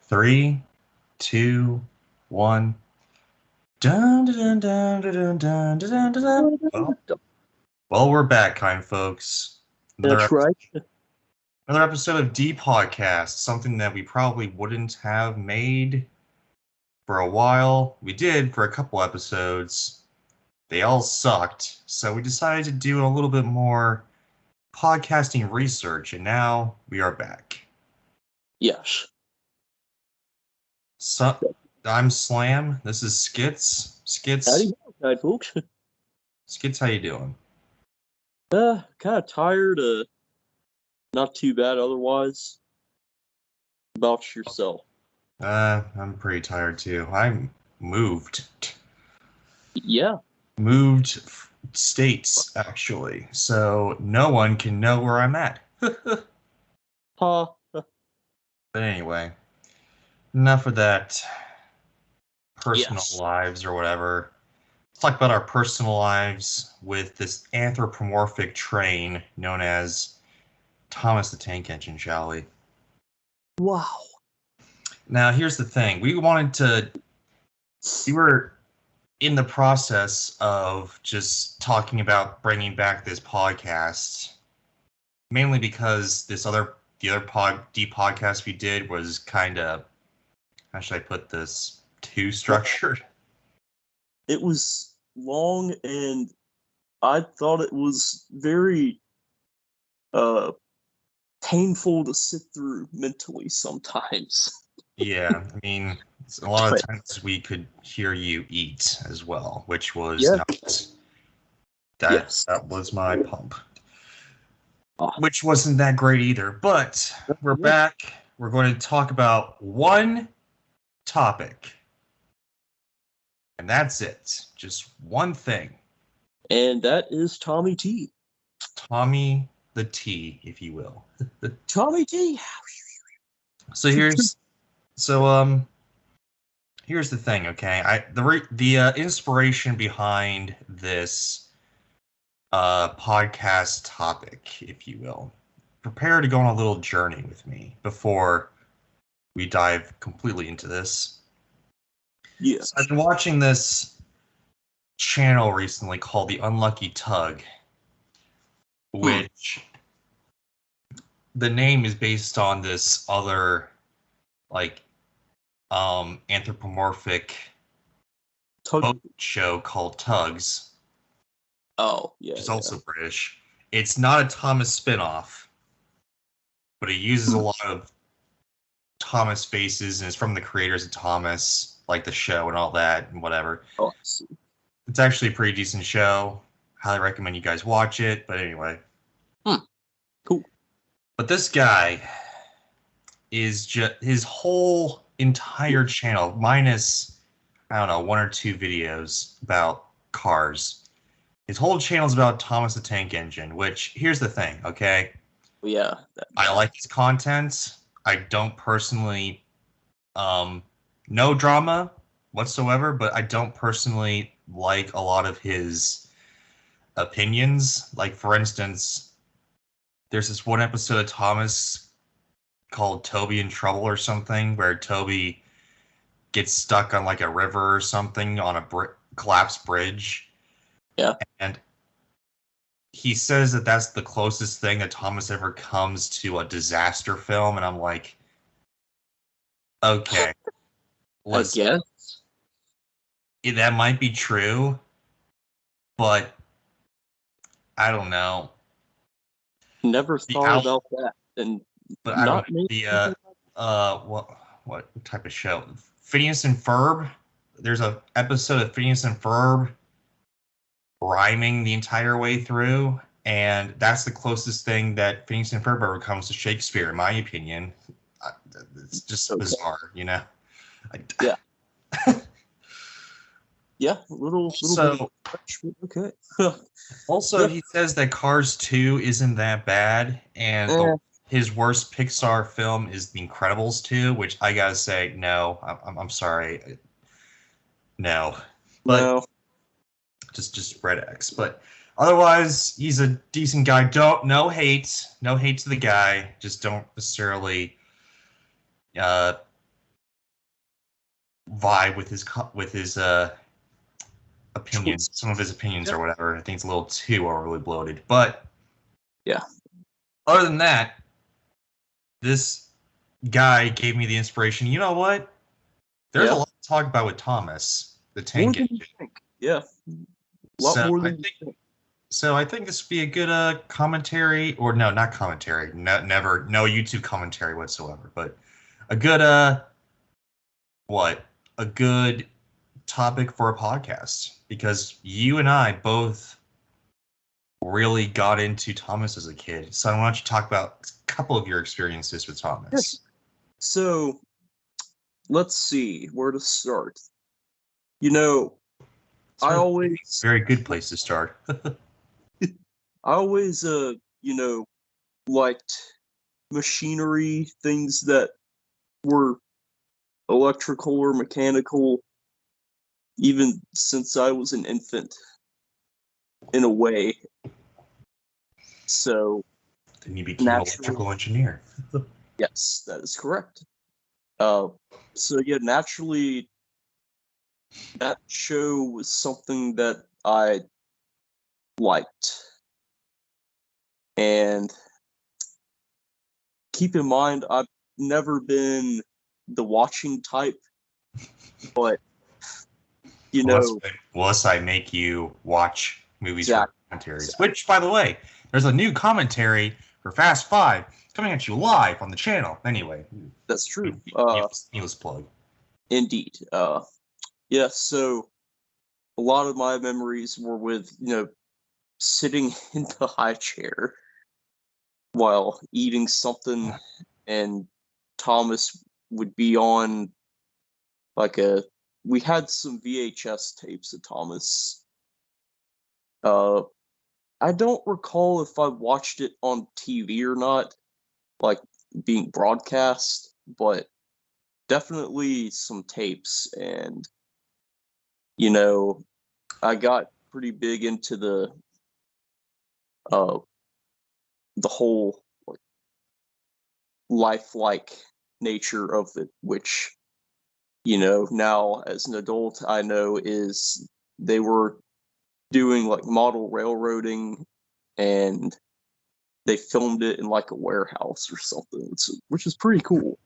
Three, two, one. Dun, dun, dun, dun, dun, dun, dun, dun, dun. Well, we're back, kind folks. That's right. Another episode of D Podcast, something that we probably wouldn't have made for a while. We did for a couple episodes. They all sucked, so we decided to do a little bit more podcasting research, and now we are back. Yes. So, I'm Slam. This is Skits. Howdy, folks. Skits, how you doing? Kind of tired. Not too bad otherwise. About yourself? I'm pretty tired too. I'm moved. Yeah. Moved states, actually, so no one can know where I'm at. Huh. But anyway, enough of that personal lives or whatever. Let's talk about our personal lives with this anthropomorphic train known as Thomas the Tank Engine, shall we? Wow. Now, here's the thing. We were in the process of just talking about bringing back this podcast, mainly because the other podcast we did was kind of, how should I put this, too structured. It was long, and I thought it was very painful to sit through mentally sometimes. Yeah, I mean, a lot of times we could hear you eat as well, which was not. That was my pump. Which wasn't that great either. But we're back. We're going to talk about one topic. And that's it. Just one thing. And that is Tommy T. Tommy the T, if you will. Tommy T. So here's the thing, okay? The inspiration behind this podcast topic, if you will. Prepare to go on a little journey with me before we dive completely into this. Yes. So I've been watching this channel recently called The Unlucky Tug, which the name is based on this other, like, anthropomorphic boat show called Tugs. Oh, yeah. Which is also British. It's not a Thomas spinoff, but it uses a lot of Thomas faces, and it's from the creators of Thomas, like the show and all that and whatever. Oh, I see. It's actually a pretty decent show. Highly recommend you guys watch it. But anyway. Cool. But this guy is just, his whole entire channel, minus, I don't know, one or two videos about cars. His whole channel is about Thomas the Tank Engine, which, here's the thing, okay? Yeah. I like his content. I don't personally, no drama whatsoever, but I don't personally like a lot of his opinions. Like, for instance, there's this one episode of Thomas called Toby in Trouble or something, where Toby gets stuck on like a river or something on a collapsed bridge. Yeah. And he says that that's the closest thing that Thomas ever comes to a disaster film, and I'm like, okay. I guess. That might be true, but I don't know. Never thought about that. And but I don't know. What type of show? Phineas and Ferb. There's an episode of Phineas and Ferb rhyming the entire way through, and that's the closest thing that Phineas and Ferb ever comes to Shakespeare, in my opinion. It's just bizarre, you know. Yeah. Yeah, little. So okay. Also, he says that Cars 2 isn't that bad, and his worst Pixar film is The Incredibles 2, which I gotta say, no, I'm sorry, no, but no. just Red X. But otherwise, he's a decent guy. No hate to the guy. Just don't necessarily vibe with his opinions, some of his opinions or whatever. I think it's a little too overly bloated, but Yeah. Other than that, this guy gave me the inspiration. You know what? There's a lot to talk about with Thomas the Tank Engine. Yeah, a lot more than you think. So I think this would be a good commentary, or no, not commentary. No YouTube commentary whatsoever, but a good a good topic for a podcast, because you and I both really got into Thomas as a kid. So why don't you talk about a couple of your experiences with Thomas? Yes. So let's see where to start. You know, I always very good place to start. I always liked machinery, things that were electrical or mechanical, even since I was an infant, in a way. So then you became an electrical engineer. Yes, that is correct. So yeah, naturally, that show was something that I liked. And keep in mind, I've never been the watching type, but unless I make you watch movies for commentaries. Which, by the way, there's a new commentary for Fast 5 coming at you live on the channel. Anyway, that's true. Needless plug. Indeed. Yeah. So a lot of my memories were with sitting in the high chair while eating something, and Thomas would be on we had some VHS tapes of Thomas. I don't recall if I watched it on TV or not, like being broadcast, but definitely some tapes. And I got pretty big into the whole lifelike nature of it, which now as an adult I know is they were doing like model railroading, and they filmed it in like a warehouse or something, which is pretty cool.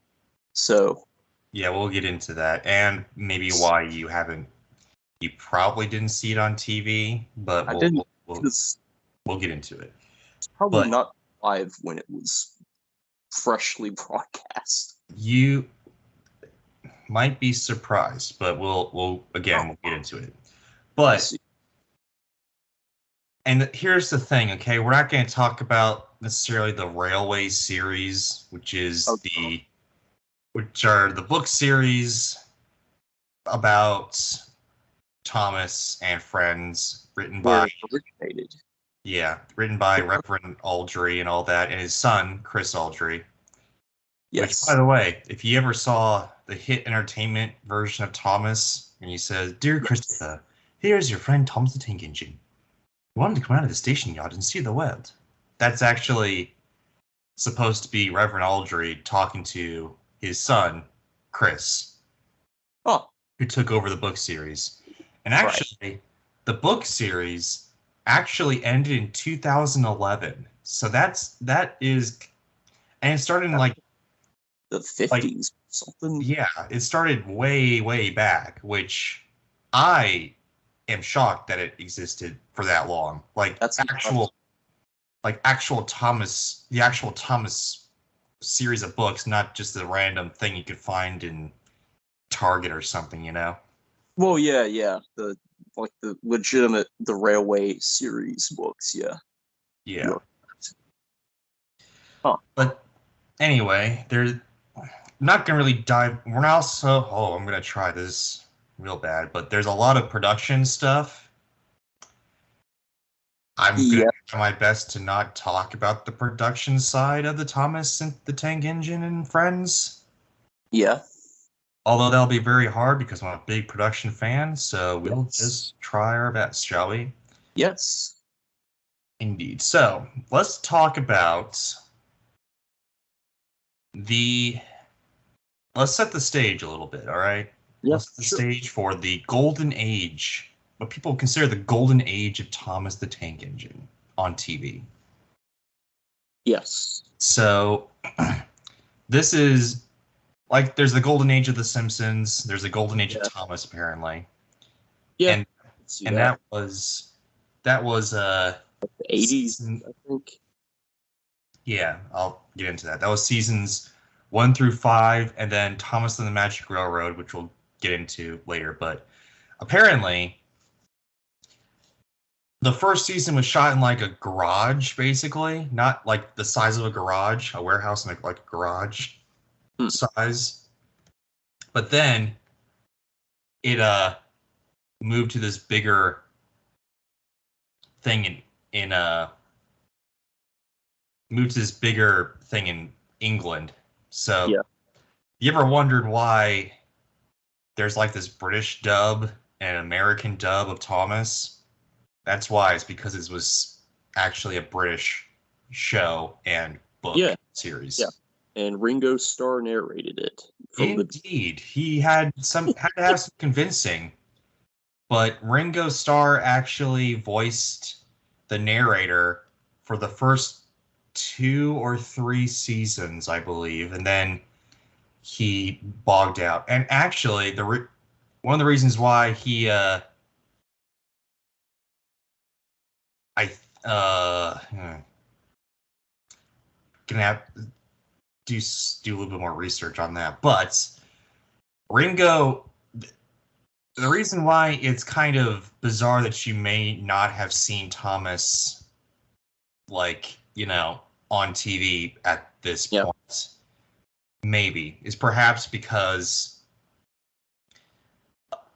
So yeah, we'll get into that, and maybe why you probably didn't see it on TV, but we'll get into it. It's probably not live when it was freshly broadcast. You might be surprised, but we'll get into it. But and here's the thing, okay? We're not going to talk about necessarily the Railway series, which are the book series about Thomas and friends, written by Reverend Aldrey and all that, and his son Chris Aldrey. Yes. Which, by the way, if you ever saw the Hit Entertainment version of Thomas, and he says, "Dear Christopher, here's your friend Thomas the Tank Engine. You wanted to come out of the station yard and see the world." That's actually supposed to be Reverend Aldrey talking to his son, Chris, who took over the book series. And actually, the book series actually ended in 2011. So that is, and it started in like the 50s, something. Yeah, it started way back, which I am shocked that it existed for that long. Like that's actual Thomas, the actual Thomas series of books, not just a random thing you could find in Target or something, Well, yeah, the legitimate the Railway series books, yeah. Yeah. But anyway, I'm not gonna really dive. We're not also. Oh, I'm gonna try this real bad, but there's a lot of production stuff. I'm gonna try my best to not talk about the production side of the Thomas and the Tank Engine and Friends. Yeah. Although that'll be very hard because I'm a big production fan, so we'll just try our best, shall we? Yes. Indeed. So let's talk about let's set the stage a little bit, all right? Yeah, Let's set the stage for the golden age, what people consider the golden age of Thomas the Tank Engine on TV. Yes. So this is like there's the golden age of The Simpsons. There's a golden age of Thomas, apparently. Yeah. And that was the 80s, season, I think. Yeah, I'll get into that. That was seasons 1 through 5, and then Thomas and the Magic Railroad, which we'll get into later. But apparently, the first season was shot in like a garage, basically, not like the size of a garage, a warehouse, and like a garage size. But then it moved to this bigger thing in England. So you ever wondered why there's like this British dub and an American dub of Thomas? That's why. It's because it was actually a British show and book series. Yeah. And Ringo Starr narrated it. Indeed. He had to have some convincing. But Ringo Starr actually voiced the narrator for the first 2 or 3 seasons, I believe, and then he bogged out. And actually, one of the reasons why he gonna have do a little bit more research on that. But Ringo, the reason why it's kind of bizarre that you may not have seen Thomas, like, on TV at this point, maybe, is perhaps because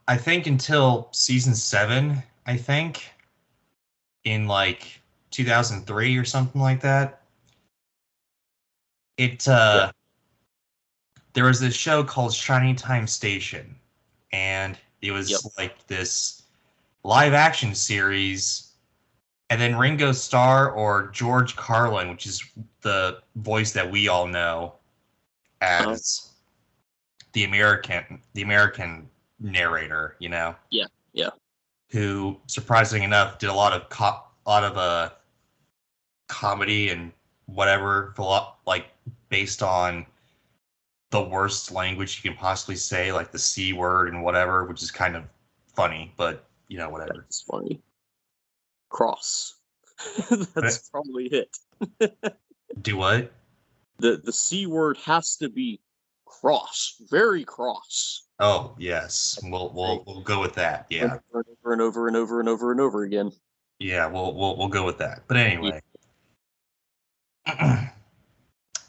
I think until season 7, I think, in like 2003 or something like that, there was this show called Shining Time Station, and it was like this live action series, and then Ringo Starr or George Carlin, which is the voice that we all know as the American narrator, who, surprisingly enough, did a lot of comedy and whatever, like based on the worst language you can possibly say, like the C word and whatever, which is kind of funny, but whatever. That's funny. Cross. That's probably it. Do what? The C word has to be cross, very cross. Oh yes, we'll go with that. Yeah. Over and over and over and over and over again. Yeah, we'll go with that. But anyway.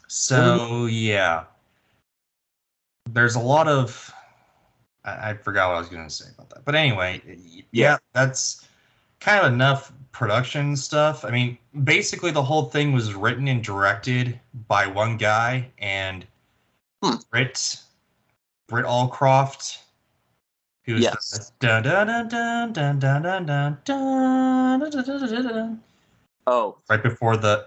So yeah, there's a lot of I forgot what I was going to say about that. But anyway, that's kind of enough production stuff. I mean, basically the whole thing was written and directed by one guy, and Britt Allcroft, who's dun dun dun dun dun dun dun dun dun dun dun. Oh, right before the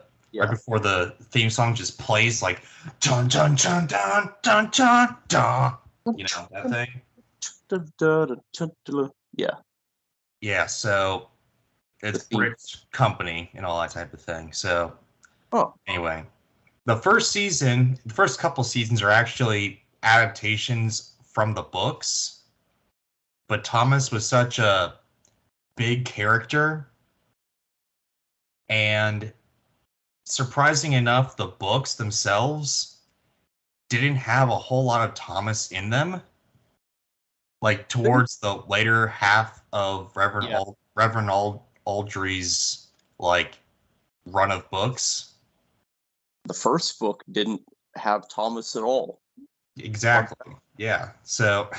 theme song just plays, like dun dun dun dun dun dun dun. That thing. Yeah. So it's Brit's company and all that type of thing. So anyway, the first couple seasons are actually adaptations from the books, but Thomas was such a big character, and surprising enough, the books themselves didn't have a whole lot of Thomas in them. Like towards the later half of Reverend Aldry's like run of books. The first book didn't have Thomas at all. Exactly. Yeah. So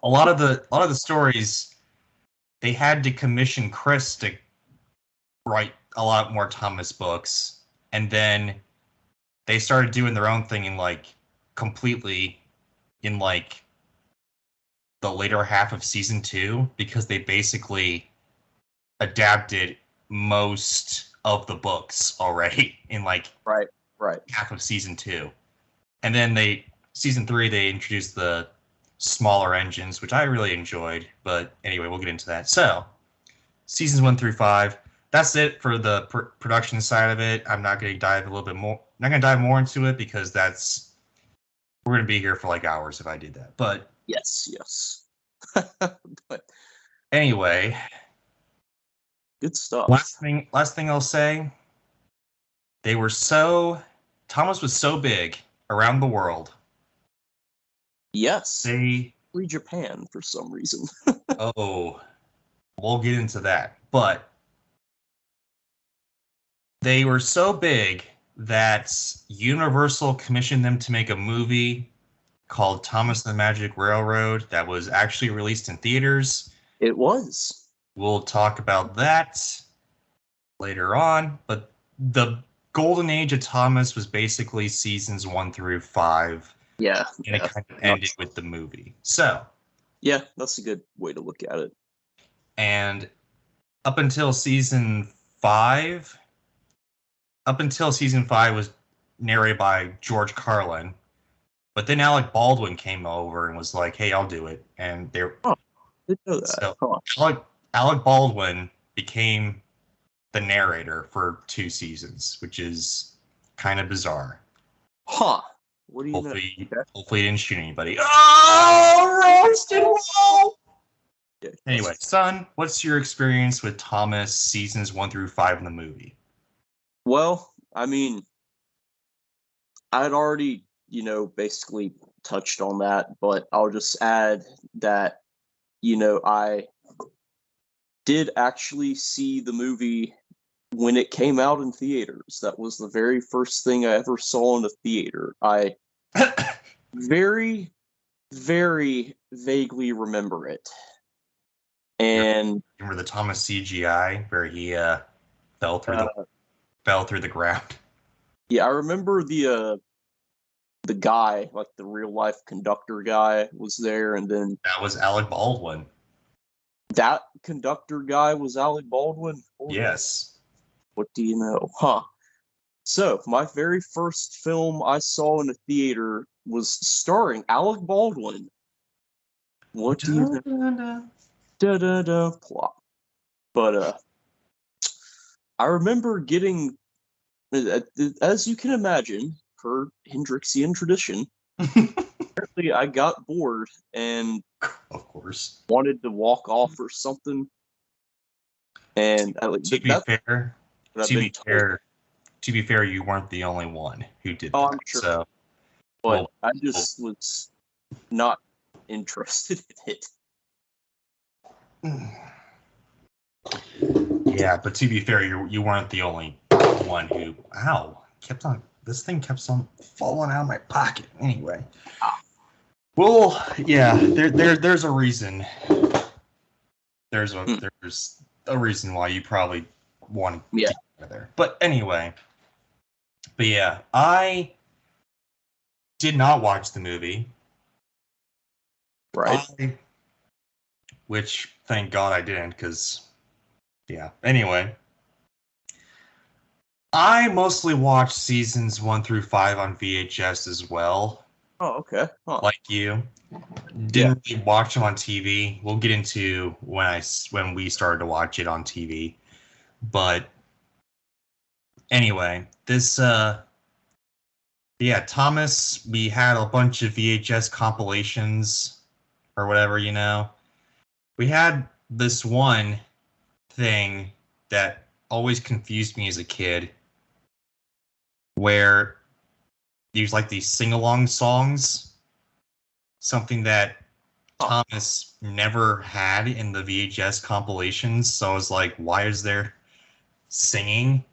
a lot of the stories, they had to commission Chris to write a lot more Thomas books, and then they started doing their own thing in like completely in like the later half of season 2, because they basically adapted most of the books already in like half of season 2. And then season 3, they introduced the smaller engines, which I really enjoyed. But anyway, we'll get into that. So, seasons 1 through 5. That's it for the production side of it. I'm not going to dive a little bit more. Not going to dive more into it because we're going to be here for like hours if I did that. But yes. But anyway, good stuff. Last thing I'll say. Thomas was so big around the world. Yes. Free Japan for some reason. Oh, we'll get into that. But they were so big that Universal commissioned them to make a movie called Thomas the Magic Railroad that was actually released in theaters. It was. We'll talk about that later on. But the golden age of Thomas was basically seasons 1 through 5. Yeah. And it kind of ended with the movie. So. Yeah, that's a good way to look at it. And up until season 5 was narrated by George Carlin. But then Alec Baldwin came over and was like, hey, I'll do it. And they're didn't know that. So Alec Baldwin became the narrator for 2 seasons, which is kind of bizarre. Huh. What do you hopefully, know? Hopefully he didn't shoot anybody. Oh, roasted wall! Yeah, anyway, son, what's your experience with Thomas seasons 1 through 5 in the movie? Well, I mean, I'd already, basically touched on that, but I'll just add that, I did actually see the movie when it came out in theaters. That was the very first thing I ever saw in a theater. I very, very vaguely remember it. And remember the Thomas CGI where he fell through the ground? Yeah, I remember the guy, like the real life conductor guy, was there, and then that was Alec Baldwin. That conductor guy was Alec Baldwin? Yes. What do you know? Huh. So, my very first film I saw in a theater was starring Alec Baldwin. What do you know? Da-da-da, plop. But, I remember getting, as you can imagine, per Hendrixian tradition, apparently I got bored and of course wanted to walk off or something. And to be fair, you weren't the only one who did that. I'm sure. So, but I just was not interested in it. Yeah, but to be fair, you weren't the only one who. Ow! This thing kept on falling out of my pocket. Anyway. Well, yeah, there's a reason. There's a reason why you probably want to get out of there. But anyway. But yeah, I did not watch the movie. Right. Which, thank God I didn't, because, yeah. Anyway. I mostly watched seasons 1 through 5 on VHS as well. Oh, okay. Huh. Like you. Didn't really watch them on TV. We'll get into when we started to watch it on TV. But anyway, Thomas, we had a bunch of VHS compilations or whatever, We had this one thing that always confused me as a kid where there's like these sing-along songs, something that Thomas never had in the VHS compilations. So I was like, why is there singing?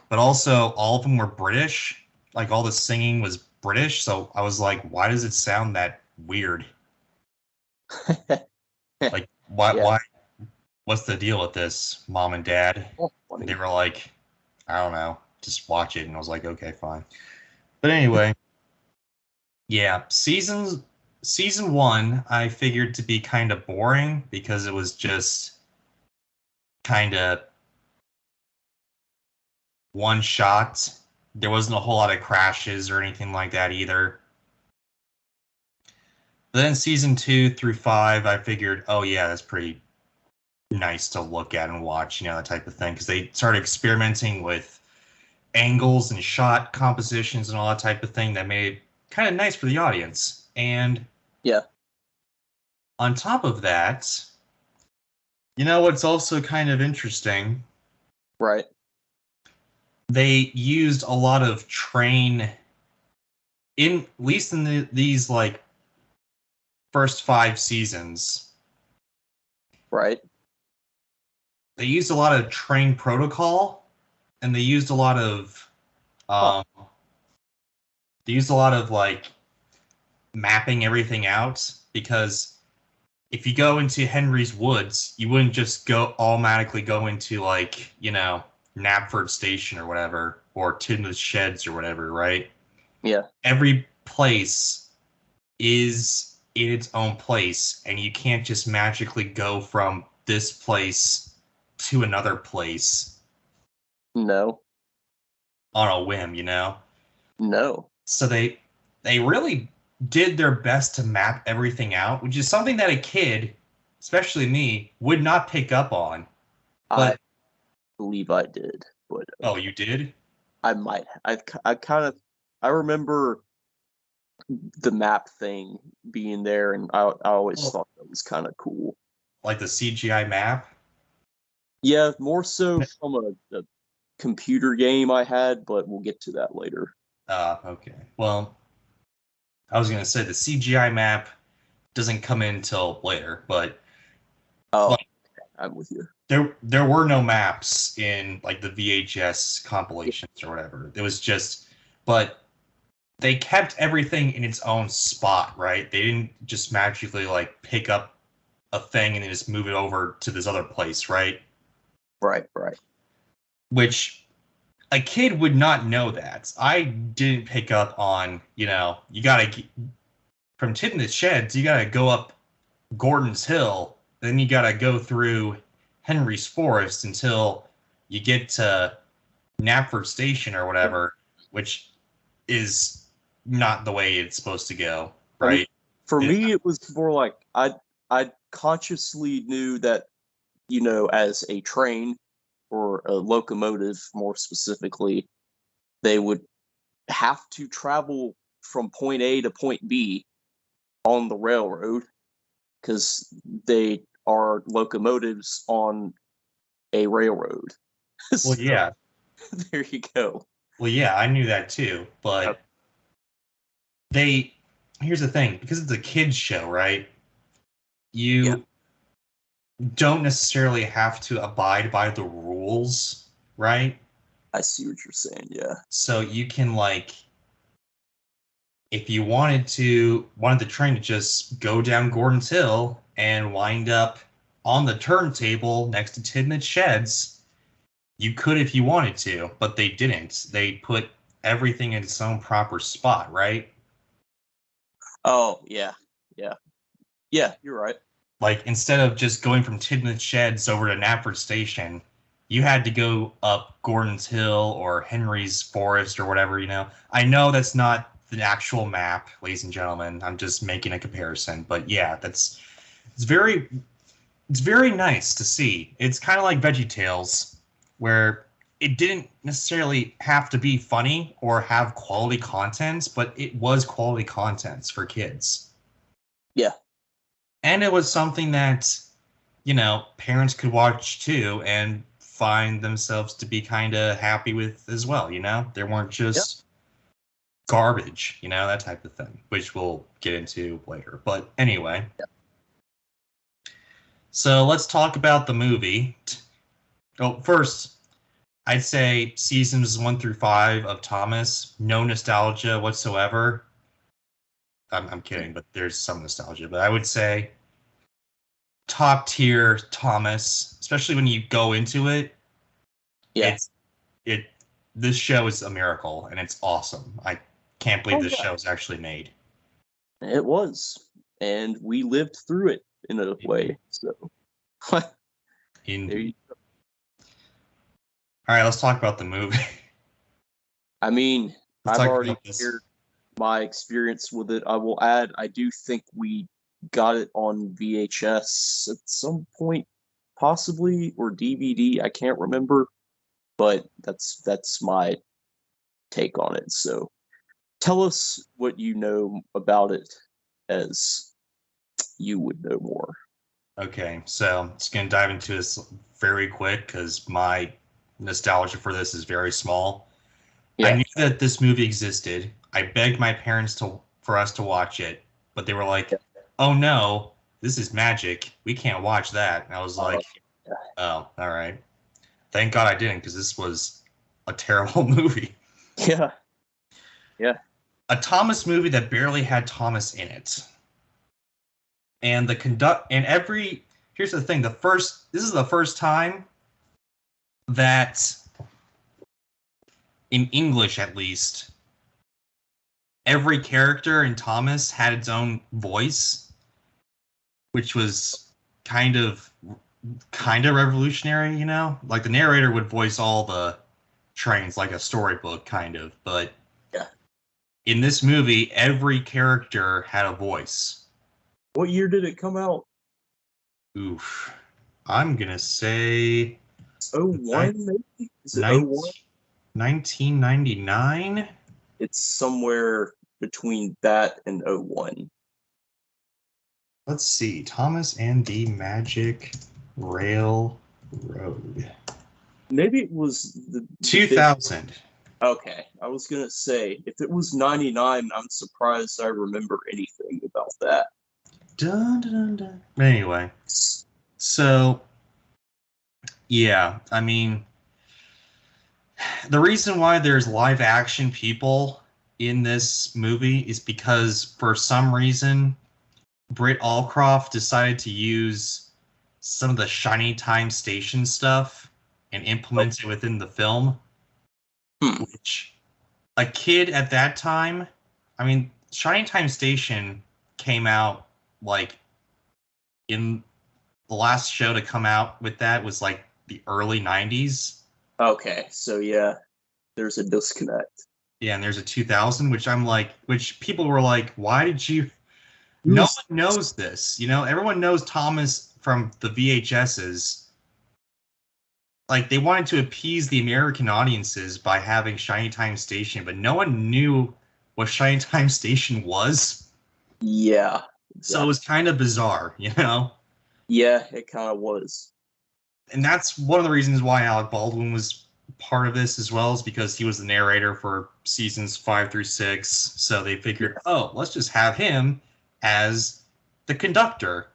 But also all of them were British. Like all the singing was British. So I was like, why does it sound that weird? Like, why? What's the deal with this, Mom and Dad? And they were like, I don't know, just watch it. And I was like, okay, fine. But anyway, yeah, season 1, I figured to be kind of boring because it was just kind of one shot. There wasn't a whole lot of crashes or anything like that either. Then season 2 through 5, I figured, oh yeah, that's pretty nice to look at and watch, that type of thing, because they started experimenting with angles and shot compositions and all that type of thing that made it kind of nice for the audience. And Yeah. on top of that, what's also kind of interesting? Right. They used a lot of at least in these like first 5 seasons. Right. They used a lot of train protocol, and they used a lot of like mapping everything out, because if you go into Henry's Woods, you wouldn't just automatically go into like, Knapford Station or whatever, or Tidmouth Sheds or whatever, right? Yeah. Every place is in its own place, and you can't just magically go from this place to another place No. on a whim, No. So they really did their best to map everything out, which is something that a kid, especially me, would not pick up on. I But believe I did, but oh, you did? I might. I remember the map thing being there, and I always Oh, thought that was kind of cool. like the CGI map? Yeah, more so from a computer game I had, but we'll get to that later. Okay. Well, I was gonna say the CGI map doesn't come in till later, but Oh, like I'm with you. there were no maps in like the VHS compilations or whatever. It was just, but they kept everything in its own spot, right? They didn't just magically like pick up a thing and then just move it over to this other place, right? Right, right. Which a kid would not know that. I didn't pick up on, you gotta from Tidmouth Sheds, you gotta go up Gordon's Hill, then you gotta go through Henry's Forest until you get to Knapford Station or whatever, which is not the way it's supposed to go, I mean, right? for It, me, it was more like I consciously knew that, as a train or a locomotive, more specifically, they would have to travel from point A to point B on the railroad because they are locomotives on a railroad. well, So yeah, there you go. well, yeah, I knew that too, Yep. but here's the thing, because it's a kids show, right? Yeah, You don't necessarily have to abide by the rules, right? I see what you're saying. Yeah. So you can like, if you wanted the train to just go down Gordon's Hill and wind up on the turntable next to Tidmouth Sheds, you could if you wanted to, but they didn't. They put everything in its own proper spot, right? Oh, yeah. Yeah. Yeah, you're right. Like instead of just going from Tidmouth Sheds over to Knapford Station, you had to go up Gordon's Hill or Henry's Forest or whatever, I know that's not the actual map, ladies and gentlemen. I'm just making a comparison, but yeah, it's very it's very nice to see. It's kind of like VeggieTales, where it didn't necessarily have to be funny or have quality content, but it was quality content for kids. Yeah. And it was something that, parents could watch too and find themselves to be kind of happy with as well, They weren't Yeah. just garbage, that type of thing, which we'll get into later. But anyway. Yeah. So let's talk about the movie. Oh, first, I'd say seasons 1 through 5 of Thomas, no nostalgia whatsoever. I'm kidding, but there's some nostalgia. But I would say top tier Thomas, especially when you go into it. Yeah. It's it. This show is a miracle, and it's awesome. I can't believe Oh, this yeah. show is actually made. It was. And we lived through it in a way. So there Indeed. you go. All right, let's talk about the movie. I mean, Let's I've talk already about this. shared my experience with it. I will add, I do think we got it on VHS at some point, possibly, or DVD. I can't remember, but that's my take on it. So tell us what you know about it as you would know more. Okay, so I'm just gonna dive into this very quick because my nostalgia for this is very small. I Yeah. knew that this movie existed. I begged my parents for us to watch it, but they were like, "Oh no, this is magic. We can't watch that." And I was Uh, like, "Oh, all right." Thank God I didn't, because this was a terrible movie. yeah. Yeah. A Thomas movie that barely had Thomas in it. And the conduct and every here's the thing, this is the first time that in English at least every character in Thomas had its own voice, which was kind of revolutionary, you know? Like the narrator would voice all the trains like a storybook kind of, but Yeah. in this movie every character had a voice. What year did it come out? Oof. I'm going to say 01 maybe? Is it 01? 1999? It's somewhere between that and 01. Let's see. Thomas and the Magic Railroad. Maybe it was the 2000. Okay, I was gonna say if it was 99, I'm surprised I remember anything about that. Dun, dun, dun. Anyway, so yeah, I mean, the reason why there's live action people in this movie is because for some reason Britt Allcroft decided to use some of the Shiny Time Station stuff and implement it within the film. Which a kid at that time, I mean, Shiny Time Station came out like in the last show to come out with that was like the early 90s. Okay, so yeah, there's a disconnect. Yeah, and there's a 2000, which people were like, why did you? No one knows this. You know, everyone knows Thomas from the VHSs. Like, they wanted to appease the American audiences by having Shiny Time Station, but no one knew what Shiny Time Station was. Yeah. Exactly. So it was kind of bizarre, you know? Yeah, it kind of was. And that's one of the reasons why Alec Baldwin was part of this as well, is because he was the narrator for seasons 5 through 6. So they figured, oh, let's just have him as the conductor.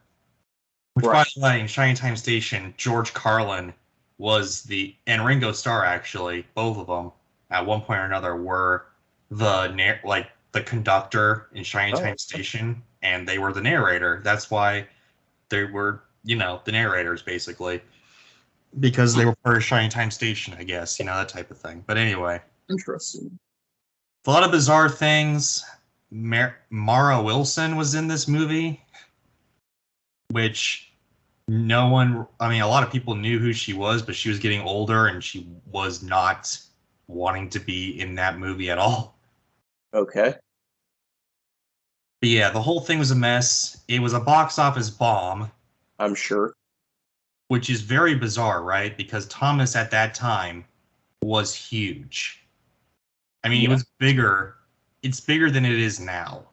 Which, by the way, in Shiny Time Station, George Carlin was and Ringo Starr, actually, both of them, at one point or another, were the conductor in Shiny Time Station, and they were the narrator. That's why they were, the narrators, basically. Because they were part of Shiny Time Station, I guess, that type of thing. But anyway. Interesting. A lot of bizarre things. Mara Wilson was in this movie, which a lot of people knew who she was, but she was getting older and she was not wanting to be in that movie at all. Okay. But yeah, the whole thing was a mess. It was a box office bomb. I'm sure. Which is very bizarre, right? Because Thomas at that time was huge. I mean, It was bigger. It's bigger than it is now.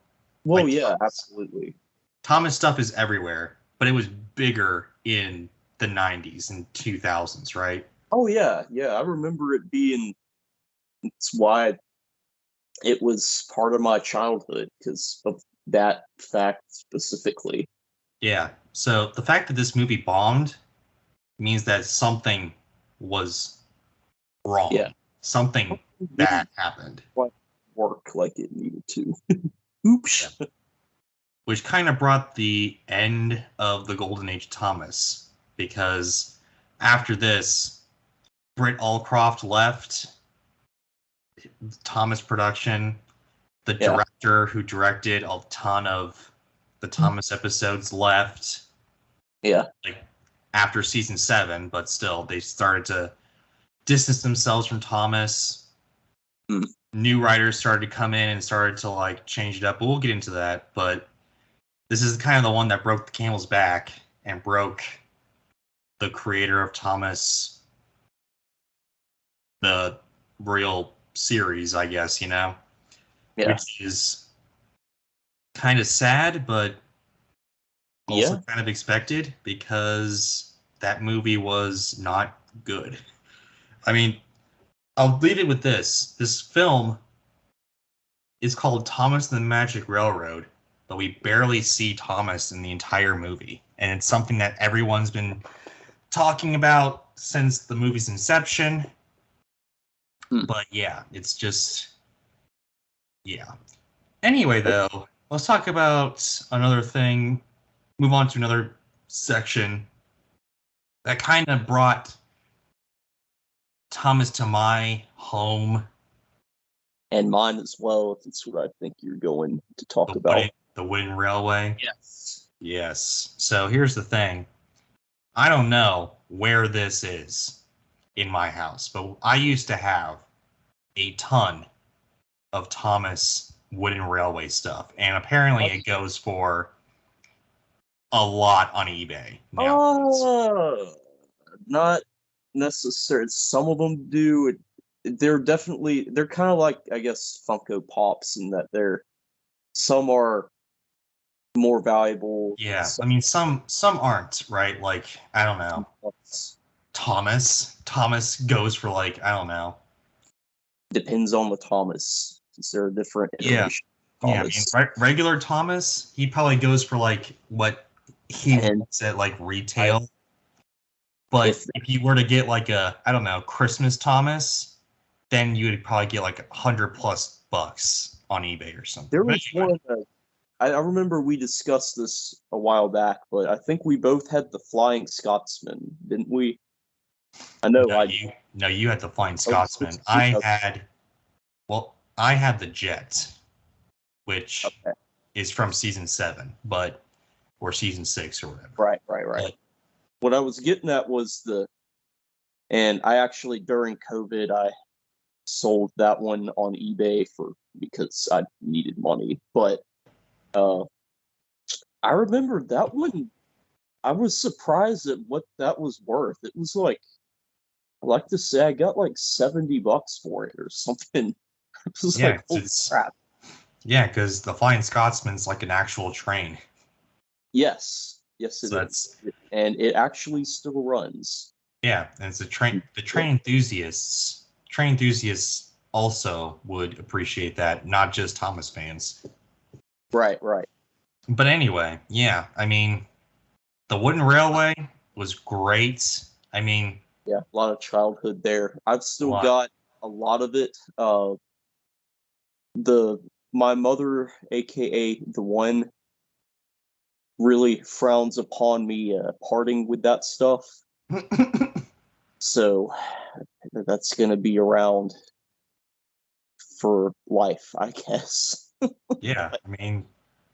Well, yeah, absolutely. Thomas stuff is everywhere, but it was bigger in the 90s and 2000s, right? Oh, yeah. Yeah, I remember it being... It's why it was part of my childhood, because of that fact specifically. Yeah. So the fact that this movie bombed means that something was wrong. Yeah. Something bad happened. Work like it needed to. Oops. Yeah. Which kind of brought the end of the golden age of Thomas, because after this, Britt Allcroft left Thomas production. The director who directed a ton of the Thomas episodes left. Yeah. After season 7, but still, they started to distance themselves from Thomas. new writers started to come in and started to like change it up. But we'll get into that. But this is kind of the one that broke the camel's back and broke the creator of Thomas, the real series, I guess, Yeah. which is kind of sad, but also kind of expected because that movie was not good. I mean, I'll leave it with this. This film is called Thomas and the Magic Railroad, but we barely see Thomas in the entire movie. And it's something that everyone's been talking about since the movie's inception. But yeah, it's just, yeah. Anyway, though, let's talk about another thing. Move on to another section that kind of brought Thomas to my home. And mine as well, if it's what I think you're going to talk about. The Wooden Railway? Yes. Yes. So here's the thing. I don't know where this is in my house, but I used to have a ton of Thomas Wooden Railway stuff, and apparently it goes for a lot on eBay now. Not necessarily. Some of them do. They're kind of like, I guess, Funko Pops in that some are more valuable. Yeah, I mean some aren't, right? Like, I don't know. Thomas goes for like, I don't know. Depends on the Thomas. Is there a different iteration? Yeah, I mean, regular Thomas, he probably goes for like what he wants at like retail. But if you were to get like a, I don't know, Christmas Thomas, then you would probably get like $100+ on eBay or something. There was one that I remember we discussed this a while back, but I think we both had the Flying Scotsman, didn't we? I know you had the Flying Scotsman. I had the Jet, which is from season 7, or season 6 or whatever. Right. What I was getting at was and I actually during COVID I sold that one on eBay because I needed money. But I remember that one. I was surprised at what that was worth. It was like, I like to say, I got like $70 for it or something. It was like, holy crap. Yeah, because the Flying Scotsman's like an actual train. Yes, it is. And it actually still runs. Yeah, and it's a train. The train enthusiasts also would appreciate that, not just Thomas fans. Right. But anyway, yeah, I mean, the Wooden Railway was great. I mean, yeah, a lot of childhood there. I've still got a lot of it. My mother, aka the one, really frowns upon me parting with that stuff. So that's gonna be around for life, I guess. Yeah, I mean,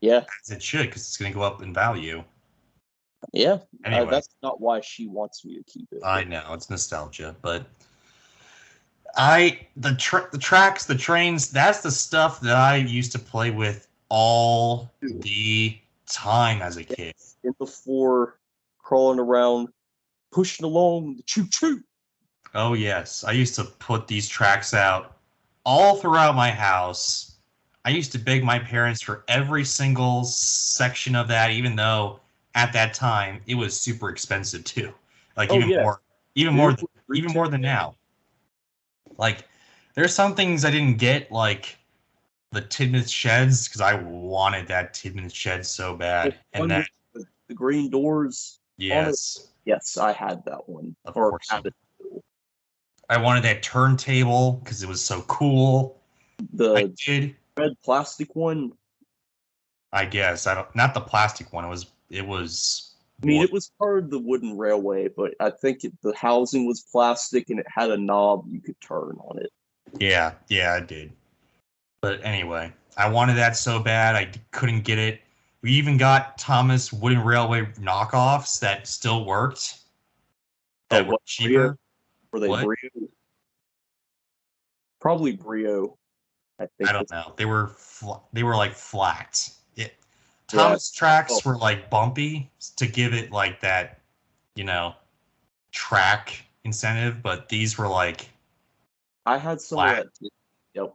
yeah, as it should, because it's gonna go up in value. Yeah, anyway, that's not why she wants me to keep it. I know it's nostalgia, but the tracks, the trains, that's the stuff that I used to play with all the time as a kid. And before crawling around, pushing along the choo-choo. Oh yes, I used to put these tracks out all throughout my house. I used to beg my parents for every single section of that, even though at that time it was super expensive too. Like even more than now. Like, there's some things I didn't get, like the Tidmouth Sheds, because I wanted that Tidmouth Shed so bad. And that the green doors. Yes. Yes, I had that one. Of course. I wanted that turntable because it was so cool. The red plastic one. I guess not the plastic one. It was. I mean, it was part of the Wooden Railway, but I think the housing was plastic and it had a knob you could turn on it. Yeah, I did. But anyway, I wanted that so bad I couldn't get it. We even got Thomas Wooden Railway knockoffs that still worked. That were cheaper. Were they Brio? Probably Brio. I think I don't know. They were like flat. Yeah. Thomas tracks Oh. were like bumpy to give it like that, you know, track incentive, but these were like I had some of flat. that too. Yep.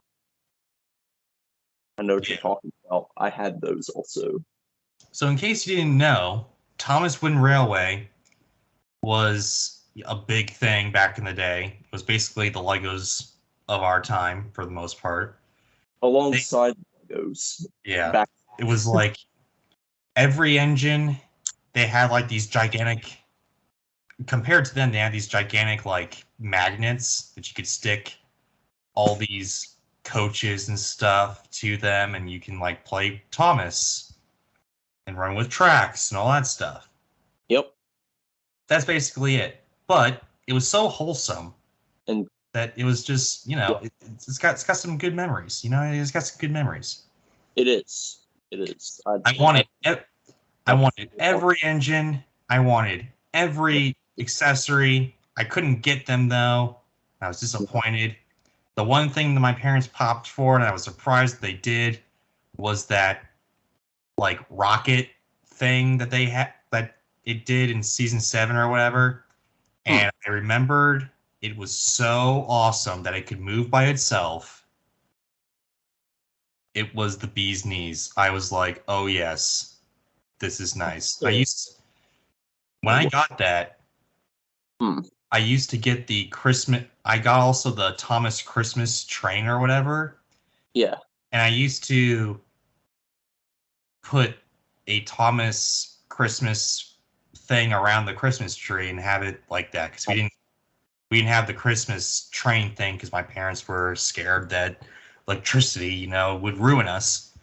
I know what Yeah. you're talking about. I had those also. So in case you didn't know, Thomas Wooden Railway was a big thing back in the day. It was basically the Legos of our time for the most part. Alongside Legos. Yeah. Back. It was like every engine, they had like these gigantic, compared to them, they had these gigantic like magnets that you could stick all these coaches and stuff to them, and you can like play Thomas and run with tracks and all that stuff. Yep. That's basically it. But it was so wholesome And that it was just, yeah, it's got some good memories. It's got some good memories. it is. It is. I wanted every engine. I wanted every accessory. I couldn't get them though. I was disappointed. The one thing that my parents popped for, and I was surprised they did, was that like rocket thing that they had that it did in season 7 or whatever. And I remembered it was so awesome that it could move by itself. It was the bee's knees. I was like, oh yes, this is nice. When I got that, I used to get the Christmas. I got also the Thomas Christmas train or whatever. Yeah. And I used to put a Thomas Christmas thing around the Christmas tree and have it like that because we didn't have the Christmas train thing because my parents were scared that electricity, would ruin us.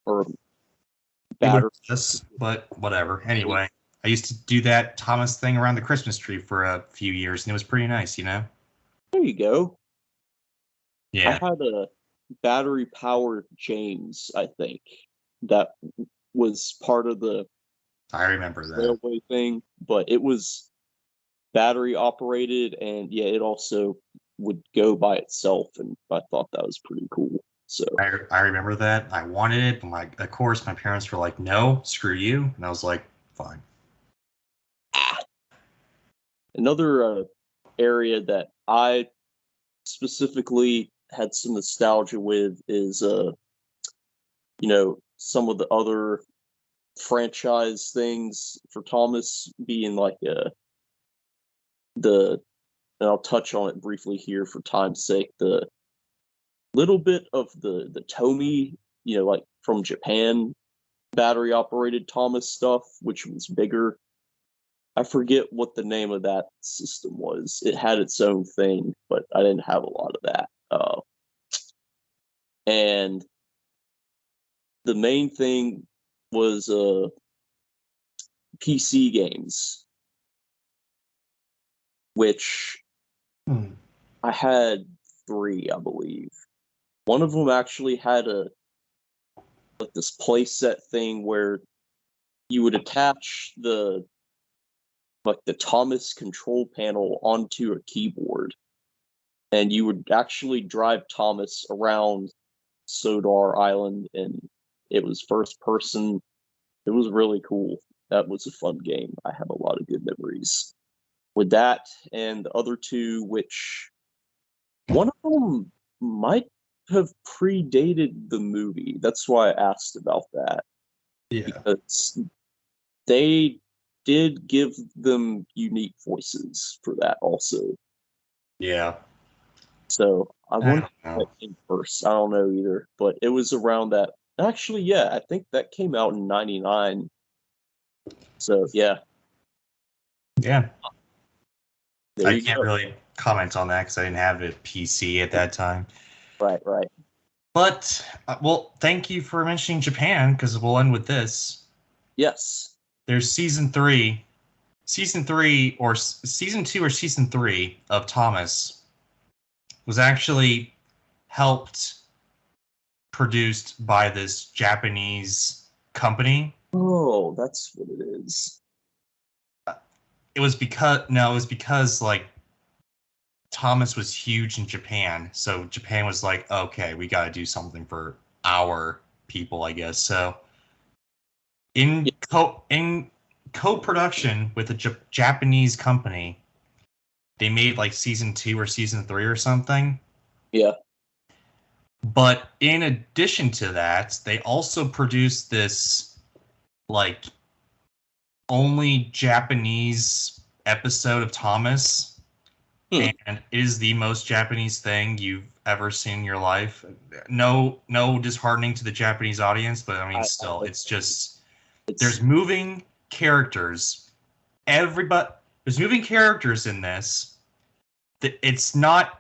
Or Batter us, but whatever. Anyway, I used to do that Thomas thing around the Christmas tree for a few years, and it was pretty nice, There you go. Yeah. I had a battery powered James, I think, that was part of the I remember that. railway thing, but it was battery operated, and yeah, it also would go by itself, and I thought that was pretty cool. So I remember that. I wanted it, but of course, my parents were like, "No, screw you," and I was like, "Fine." Another area that I specifically had some nostalgia with is some of the other franchise things for Thomas being like the and I'll touch on it briefly here for time's sake, the little bit of the Tomy, like from Japan battery operated Thomas stuff, which was bigger. I forget what the name of that system was. It had its own thing, but I didn't have a lot of that. And the main thing was PC games, which I had 3, I believe. One of them actually had this playset thing where you would attach the Thomas control panel onto a keyboard, and you would actually drive Thomas around Sodar Island, and it was first person. It was really cool. That was a fun game. I have a lot of good memories with that, and the other 2, which one of them might have predated the movie. That's why I asked about that. Yeah. Because they did give them unique voices for that also. Yeah. So I wonder if that came first. I don't know either, but it was around that. Actually, yeah, I think that came out in '99. So yeah. Yeah. There I can't really comment on that because I didn't have a PC at that time. Right. But, well, thank you for mentioning Japan because we'll end with this. Yes. There's season 2 or season 3 of Thomas was actually produced by this Japanese company. Oh, that's what it is. It was because like Thomas was huge in Japan, so Japan was like, okay, we got to do something for our people, I guess. So in co-production with a Japanese company, they made like season 2 or season 3 or something. Yeah. But in addition to that, they also produced this like only Japanese episode of Thomas. And it is the most Japanese thing you've ever seen in your life. No disheartening to the Japanese audience, but I mean, still, it's just there's moving characters. There's moving characters in this. It's not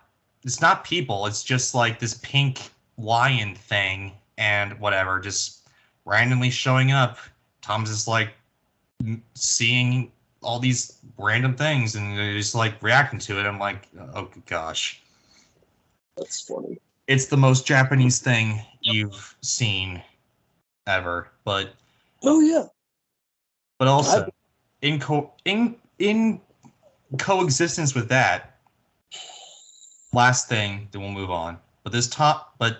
people. It's just like this pink lion thing and whatever, just randomly showing up. Tom's just like seeing all these random things and they're just like reacting to it. I'm like, oh gosh. That's funny. It's the most Japanese thing you've seen ever. But oh yeah. But also in coexistence with that, last thing, then we'll move on. But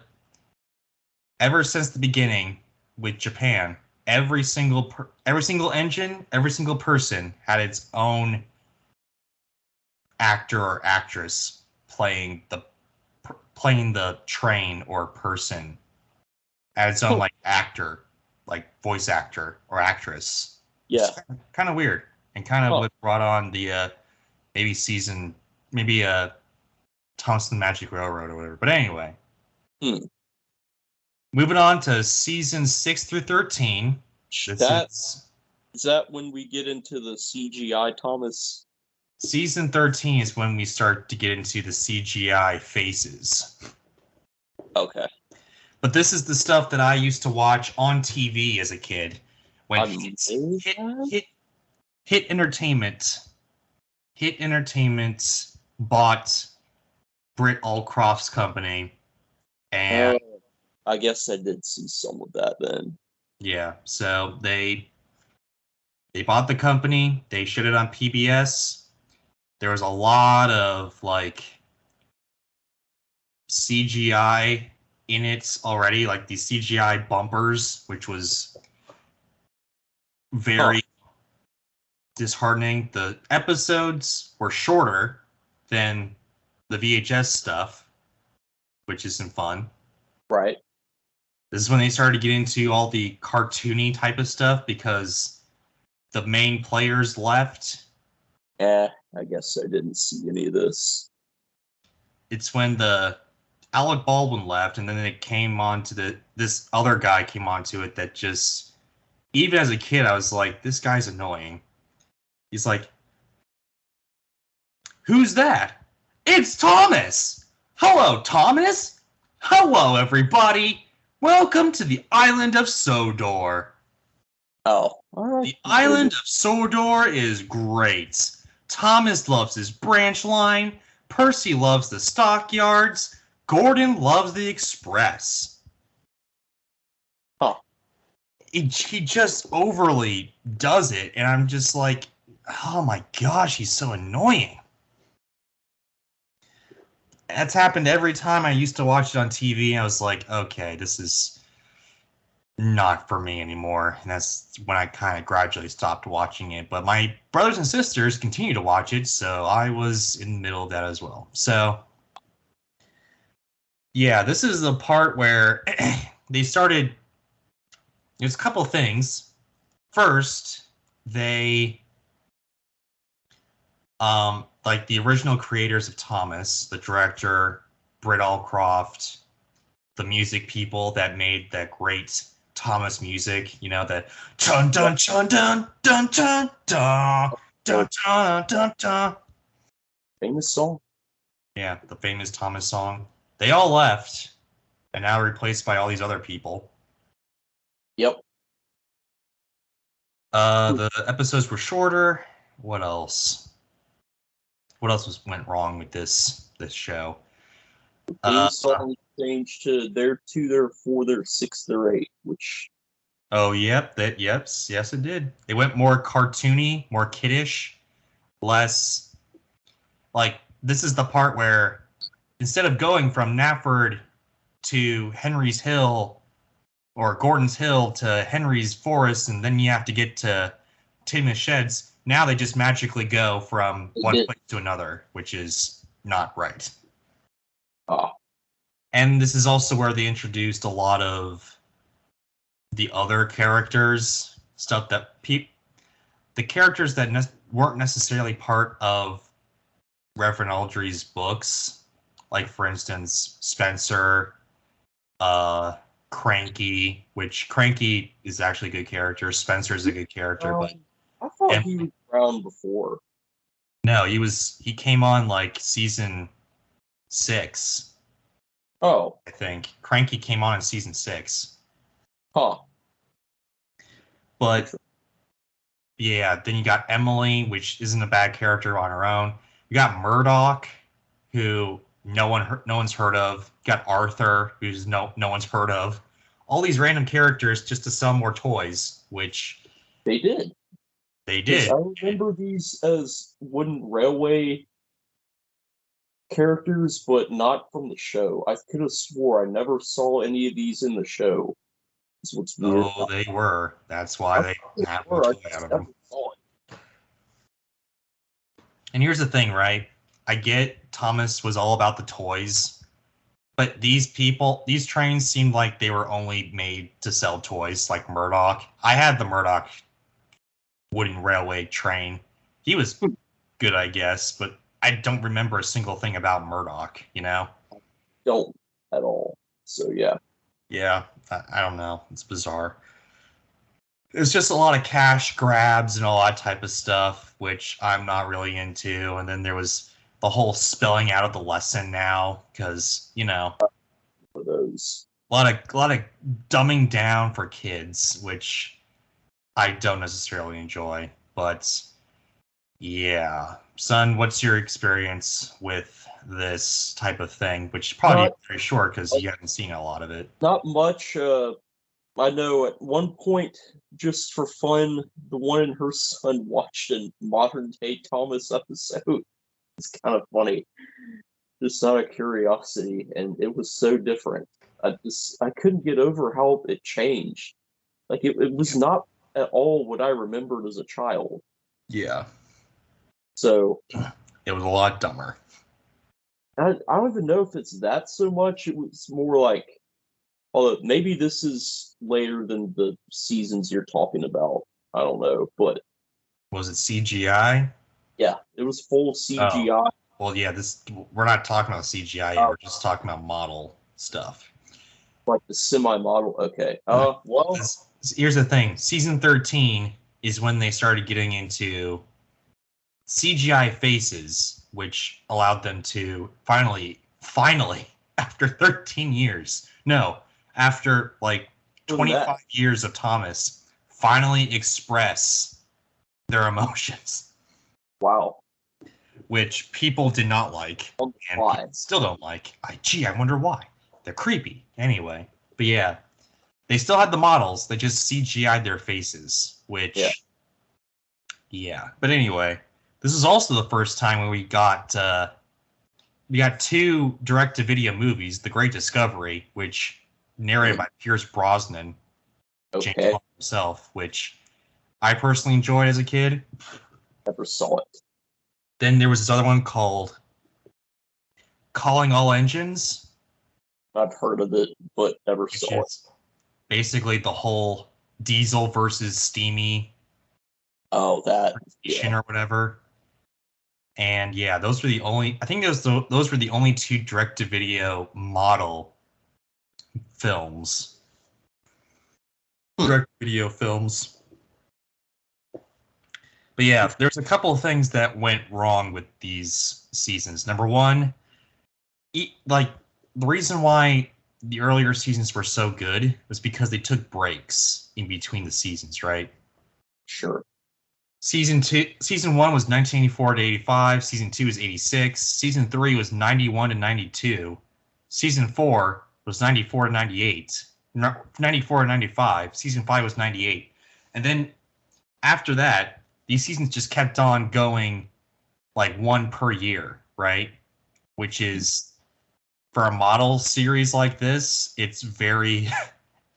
ever since the beginning with Japan, every single engine, every single person had its own actor or actress playing the train or person, at its own like actor, like voice actor or actress. Yeah, kind of weird, and kind of what brought on the maybe Thomas the Magic Railroad or whatever. But anyway. Moving on to season 6 through 13. Is that when we get into the CGI Thomas? Season 13 is when we start to get into the CGI faces. Okay. But this is the stuff that I used to watch on TV as a kid. When Hit Entertainment bought Britt Allcroft's company, and I guess I did see some of that then. Yeah, so they bought the company, they showed it on PBS. There was a lot of like CGI in it already, like these CGI bumpers, which was very disheartening. The episodes were shorter than the VHS stuff, which isn't fun. Right. This is when they started to get into all the cartoony type of stuff because the main players left. I guess I didn't see any of this. It's when the Alec Baldwin left, and then it came on to this other guy came onto it that just, even as a kid, I was like, this guy's annoying. He's like, who's that? It's Thomas! Hello, Thomas! Hello, everybody! Welcome to the island of Sodor. Oh, all right. The island of Sodor is great. Thomas loves his branch line. Percy loves the stockyards. Gordon loves the express. Huh. He just overly does it, and I'm just like, oh my gosh, he's so annoying. That's happened every time I used to watch it on TV. I was like, okay, this is not for me anymore. And that's when I kind of gradually stopped watching it. But my brothers and sisters continue to watch it, so I was in the middle of that as well. So, yeah, this is the part where they started. There's a couple things. First, they like the original creators of Thomas, the director, Britt Allcroft, the music people that made that great Thomas music, you know, that dun dun dun dun dun dun dun dun dun dun dun. Famous song. Yeah, the famous Thomas song. They all left and now replaced by all these other people. Yep. The episodes were shorter. What else? What else went wrong with this show? The song changed to their 2, their 4, their 6, their 8, which. Oh, yep, yes, it did. It went more cartoony, more kiddish, less like this is the part where instead of going from Knapford to Henry's Hill or Gordon's Hill to Henry's Forest, and then you have to get to Timna's Sheds, now they just magically go from one place to another, which is not right. Oh. And this is also where they introduced a lot of the other characters, stuff that the characters that weren't necessarily part of Reverend Aldry's books, like for instance Spencer, Cranky, which Cranky is actually a good character. Spencer is a good character, but I thought he was around before. No, he came on like season 6. Oh, I think Cranky came on in season 6. Huh. But yeah, then you got Emily, which isn't a bad character on her own. You got Murdoch, who no one's heard of. You got Arthur, who's no one's heard of. All these random characters just to sell more toys, which they did. They did. I remember these as wooden railway characters, but not from the show. I could have swore I never saw any of these in the show. That's what's weird. Oh, they were. That's why they have the toy out of them. And here's the thing, right? I get Thomas was all about the toys, but these trains seemed like they were only made to sell toys, like Murdoch. I had the Murdoch wooden railway train. He was good, I guess, but I don't remember a single thing about Murdoch, you know? Don't at all. So, yeah. Yeah, I don't know. It's bizarre. It's just a lot of cash grabs and all that type of stuff, which I'm not really into. And then there was the whole spelling out of the lesson now, because, you know, for those. a lot of dumbing down for kids, which I don't necessarily enjoy. But yeah, son, what's your experience with this type of thing? Which is probably very short because you haven't seen a lot of it. Not much. I know at one point, just for fun, the one and her son watched a modern day Thomas episode. It's kind of funny, just out of curiosity, and it was so different. I couldn't get over how it changed. Like it was not at all what I remembered as a child. Yeah. So it was a lot dumber. I don't even know if it's that so much. It was more like, although maybe this is later than the seasons you're talking about. I don't know, but was it CGI? Yeah, it was full CGI. Oh. Well, yeah, we're not talking about CGI yet. We're just talking about model stuff. Like the semi-model. Okay. Well, here's the thing. Season 13 is when they started getting into CGI faces, which allowed them to finally, after 13 years, no, after like 25 years of Thomas, finally express their emotions. Wow. Which people did not like, and why? Still don't like. I wonder why. They're creepy. Anyway, but yeah, they still had the models. They just CGI'd their faces, which, yeah. But anyway, this is also the first time when we got 2 direct-to-video movies: The Great Discovery, which narrated by Pierce Brosnan, James Bond himself, which I personally enjoyed as a kid. Never saw it. Then there was this other one called Calling All Engines. I've heard of it, but never saw it. Basically, the whole diesel versus steamy. Oh, that or whatever. And yeah, those were the only. I think those were the only 2 direct-to-video model films. Direct-to-video films. But yeah, there's a couple of things that went wrong with these seasons. Number one, like the reason why the earlier seasons were so good was because they took breaks in between the seasons, right? Sure. Season 1 was 1984 to 85. Season 2 was 86. Season 3 was 91 to 92. Season 4 was 94 to 98. 94 to 95. Season 5 was 98. And then after that, these seasons just kept on going like one per year. right? Which is, for a model series like this, it's very,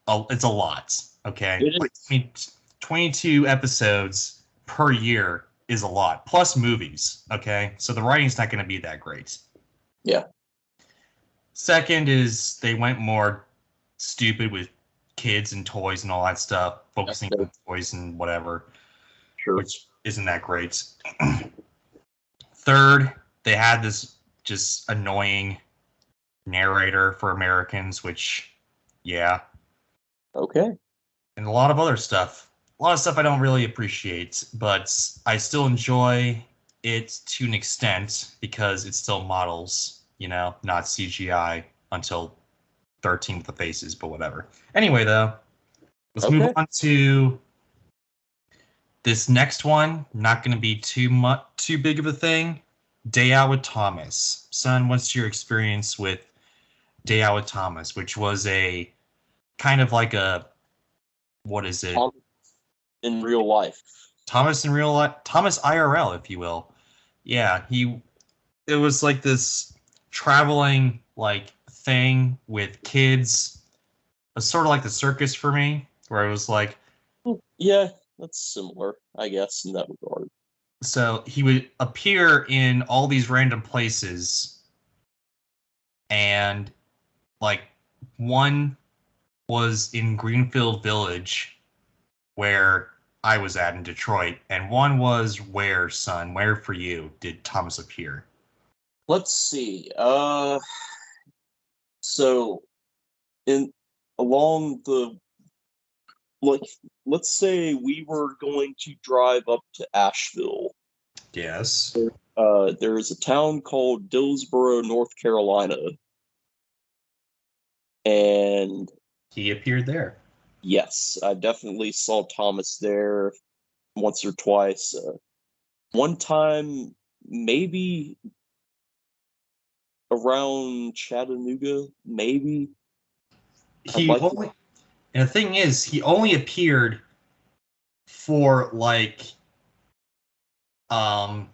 it's a lot, okay? It Like is. 22 episodes per year is a lot, plus movies, okay? So the writing's not going to be that great. Yeah. Second is they went more stupid with kids and toys and all that stuff, focusing on toys and whatever, Sure. which isn't that great. Third, they had this just annoying narrator for Americans, which, yeah. Okay. And a lot of other stuff. A lot of stuff I don't really appreciate, but I still enjoy it to an extent because it's still models, not CGI until 13 with the faces, but whatever. Anyway, though, let's move on to this next one. Not going to be too big of a thing. Day Out with Thomas. Son, what's your experience with Day Out with Thomas, which was a kind of like a, what is it? Thomas in real life. Thomas in real life, Thomas IRL, if you will. Yeah, it was like this traveling like thing with kids. It was sort of like the circus for me, where it was like, yeah, that's similar, I guess, in that regard. So he would appear in all these random places, and like one was in Greenfield Village, where I was at in Detroit, and one was where, son? Where for you did Thomas appear? Let's see. So in along the let's say we were going to drive up to Asheville. Yes. There is a town called Dillsboro, North Carolina. And he appeared there. Yes, I definitely saw Thomas there once or twice. One time, maybe around Chattanooga, maybe. And the thing is, he only appeared for like a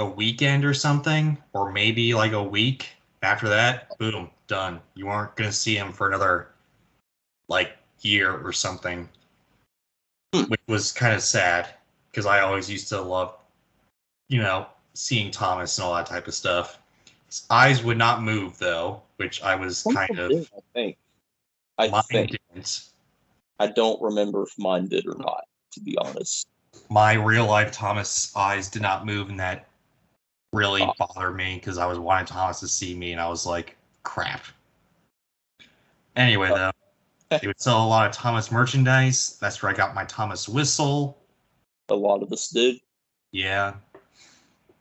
weekend or something, or maybe like a week. After that, boom, done. You weren't gonna see him for another like year or something, which was kind of sad because I always used to love, seeing Thomas and all that type of stuff. His eyes would not move though, which I was kind of. I think. I don't remember if mine did or not, to be honest. My real life Thomas eyes did not move, and that really bothered me because I was wanting Thomas to see me, and I was like, crap. Anyway, though, they would sell a lot of Thomas merchandise. That's where I got my Thomas whistle. A lot of us did. Yeah.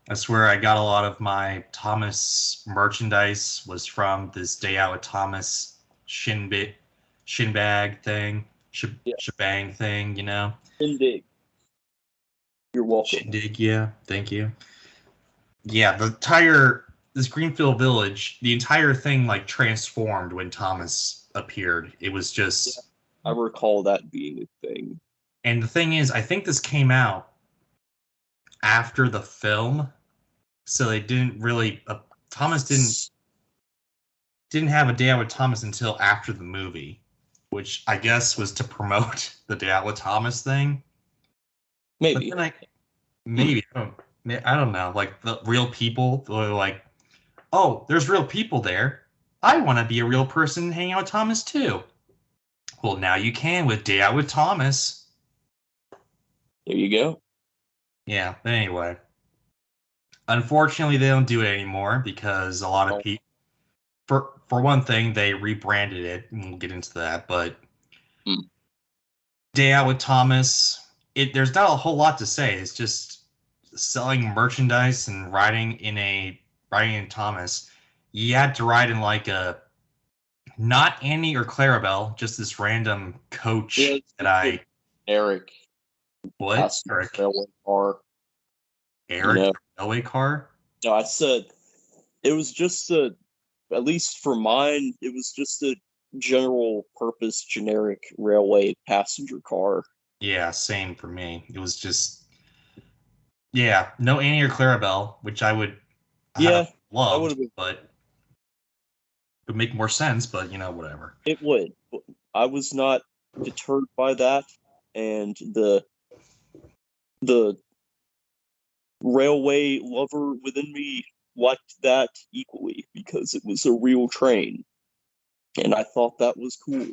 That's where I got a lot of my Thomas merchandise, was from this Day Out with Thomas shin bag thing, shebang thing, Shindig. You're welcome. Shindig, yeah, thank you. Yeah, this Greenfield Village, the entire thing like transformed when Thomas appeared. It was just. Yeah, I recall that being a thing. And the thing is, I think this came out after the film, so they didn't really. Thomas didn't have a Day Out with Thomas until after the movie, which I guess was to promote the Day Out with Thomas thing. Maybe. But then I don't know. Like the real people, they're like, oh, there's real people there. I want to be a real person hanging out with Thomas too. Well, now you can with Day Out with Thomas. There you go. Yeah, but anyway. Unfortunately, they don't do it anymore because a lot of people, for one thing, they rebranded it, and we'll get into that, but Day Out with Thomas, there's not a whole lot to say. It's just selling merchandise and riding in Thomas. You had to ride in like a, not Annie or Clarabelle, just this random coach Eric. What? Eric? Railway car. Eric railway car? No, I said it was just at least for mine, it was just a general purpose generic railway passenger car. Yeah, same for me. It was just, Yeah, no Annie or Clarabelle, which I would have Yeah, that would loved, have been. but it would make more sense. But whatever. It would. I was not deterred by that, and the railway lover within me liked that equally because it was a real train, and I thought that was cool.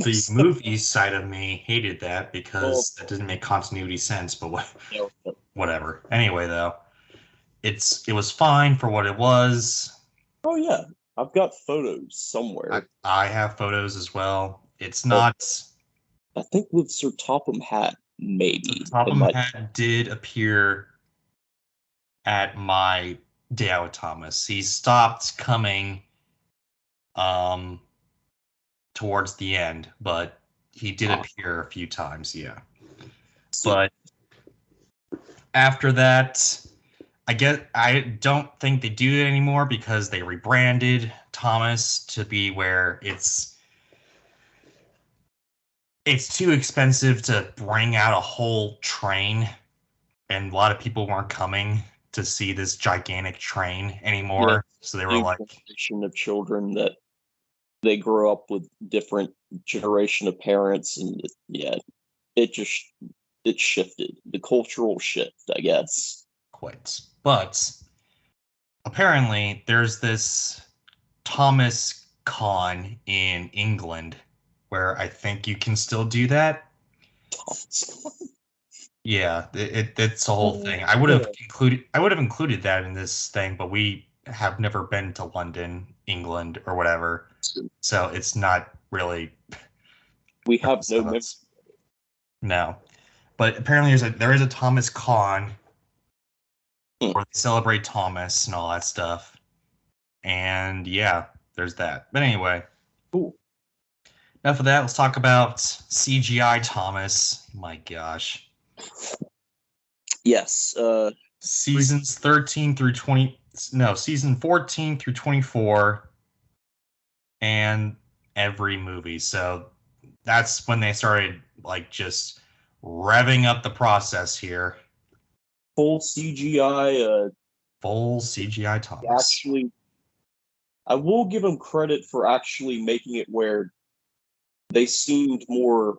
The So, movie side of me hated that well, because that didn't make continuity sense. But you whatever. Anyway, though, it was fine for what it was. oh yeah, I've got photos I, somewhere I have photos as well. It's of not. I think with Sir Topham Hatt, The maybe it Topham might. Hatt did appear at my day out with Thomas. He stopped coming um towards the end, but he did appear a few times, yeah. See, But after that, I don't think they do it anymore because they rebranded Thomas to be where it's too expensive to bring out a whole train, and a lot of people weren't coming to see this gigantic train yeah, anymore. So they were new like, generation of children that they grow up with different generation of parents, and yeah, it just it shifted the cultural shift, I guess. quits. But apparently, there's this Thomas Con in England where I think you can still do that. Yeah, it's a whole thing. I would have included that in this thing, but we have never been to London, England, or whatever, so it's not really We have no memory. no. But apparently, there is a Thomas Con Hmm. where they celebrate Thomas and all that stuff, and yeah, there's that. But anyway, Cool. enough of that. Let's talk about CGI Thomas. My gosh. Yes. Seasons 13 through 20, no, season 14 through 24, and every movie. So that's when they started like just revving up the process here. Full CGI. Full CGI Thomas. Actually, I will give them credit for actually making it where they seemed more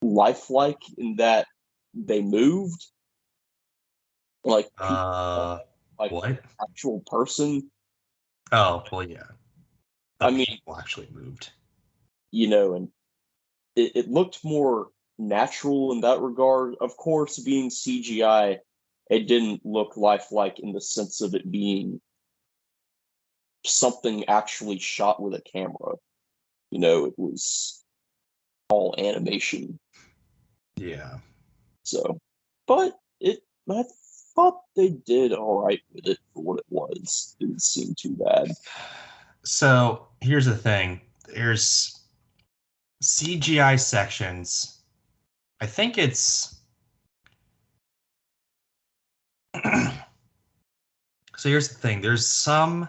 lifelike in that they moved like Uh, like what? actual person. Oh, well, yeah. The I mean, people actually moved. and it looked more natural in that regard. Of course, being CGI, it didn't look lifelike in the sense of it being something actually shot with a camera. It was all animation. Yeah. So, but I thought they did all right with it for what it was. Didn't seem too bad. So here's the thing. There's CGI sections. I think it's so here's the thing. There's some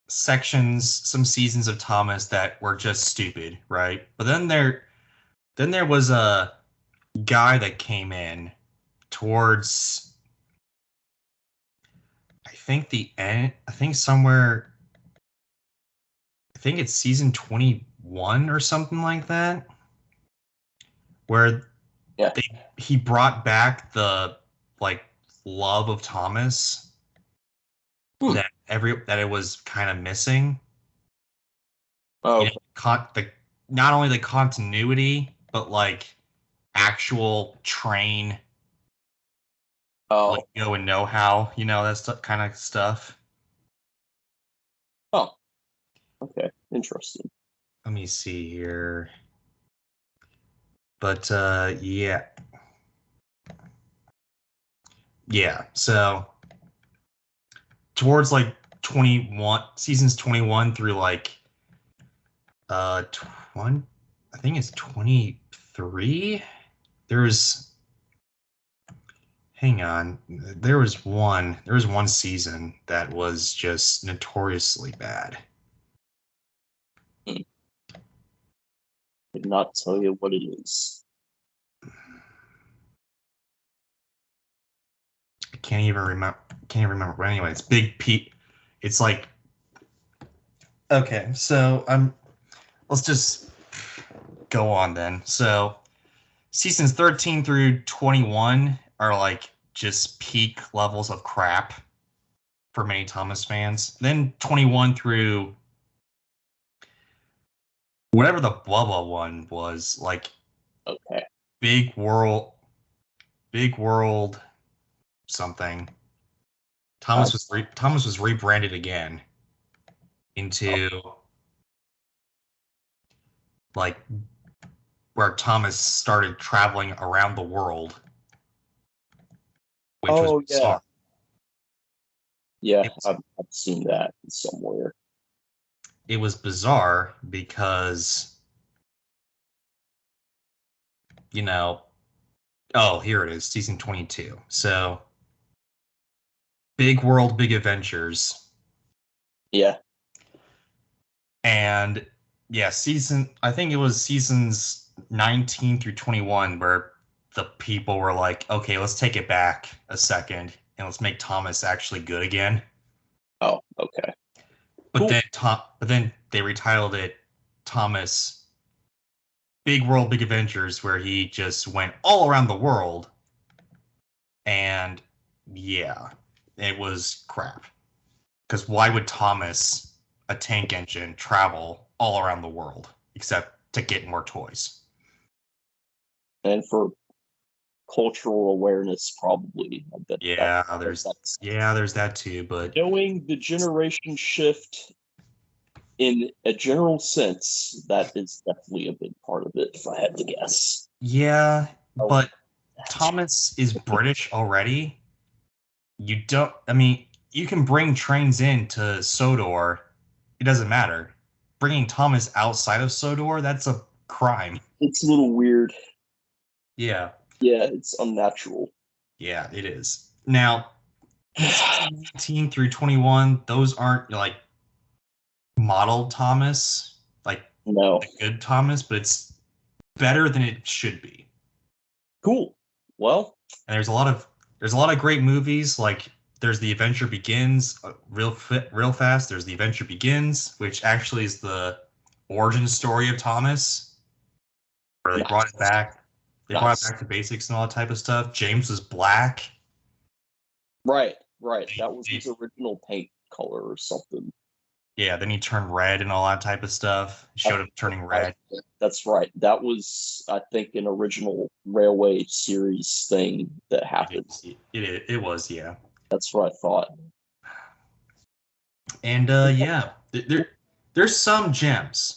sections, some seasons of Thomas that were just stupid, right? But then there was a guy that came in towards I think the end, I think somewhere I think it's season 21 or something like that where Yeah. he brought back the like love of Thomas Hmm. that it was kind of missing. Oh, Not only the continuity, but like actual train oh, lingo and know-how, that kind of stuff. oh. Okay, interesting. Let me see here. But yeah. Yeah. So towards like 21 seasons 21 through like 20, I think it's 23. There's hang on. There was one season that was just notoriously bad. Hmm. Could not tell you what it is. can't even remember. But anyway, it's Big Pete. It's like, okay, so let's just go on then. So seasons 13 through 21 are like just peak levels of crap for many Thomas fans. Then 21 through whatever the blah blah one was, like, Okay. Big World something. Thomas was rebranded again into like where Thomas started traveling around the world, which was bizarre. Yeah, I've seen that somewhere. It was bizarre because, you know, oh, here it is, season 22. So, Big World, Big Adventures. Yeah. And yeah, I think it was seasons 19 through 21 where the people were like, okay, let's take it back a second and let's make Thomas actually good again. Oh, okay. But then they retitled it Thomas Big World, Big Adventures, where he just went all around the world. And yeah, it was crap. Because why would Thomas, a tank engine, travel all around the world except to get more toys? And for cultural awareness, probably. Yeah, there's that too. But knowing the generation shift in a general sense, that is definitely a big part of it, if I had to guess. Yeah, but Thomas is British already. You can bring trains into Sodor. It doesn't matter. Bringing Thomas outside of Sodor, that's a crime. It's a little weird. Yeah. Yeah, it's unnatural. Yeah, it is. Now, 19 through 21, those aren't like model Thomas, like no, the good Thomas, but it's better than it should be. Cool. Well, and there's a lot of great movies. Like there's The Adventure Begins, real fast. There's The Adventure Begins, which actually is the origin story of Thomas, where they brought it back. They brought it back to basics and all that type of stuff. James was black. Right. That was his original paint color or something. Yeah, then he turned red and all that type of stuff. Showed him turning red. That's right. That was, I think, an original Railway series thing that happened. It was, yeah. That's what I thought. And yeah, there's some gems.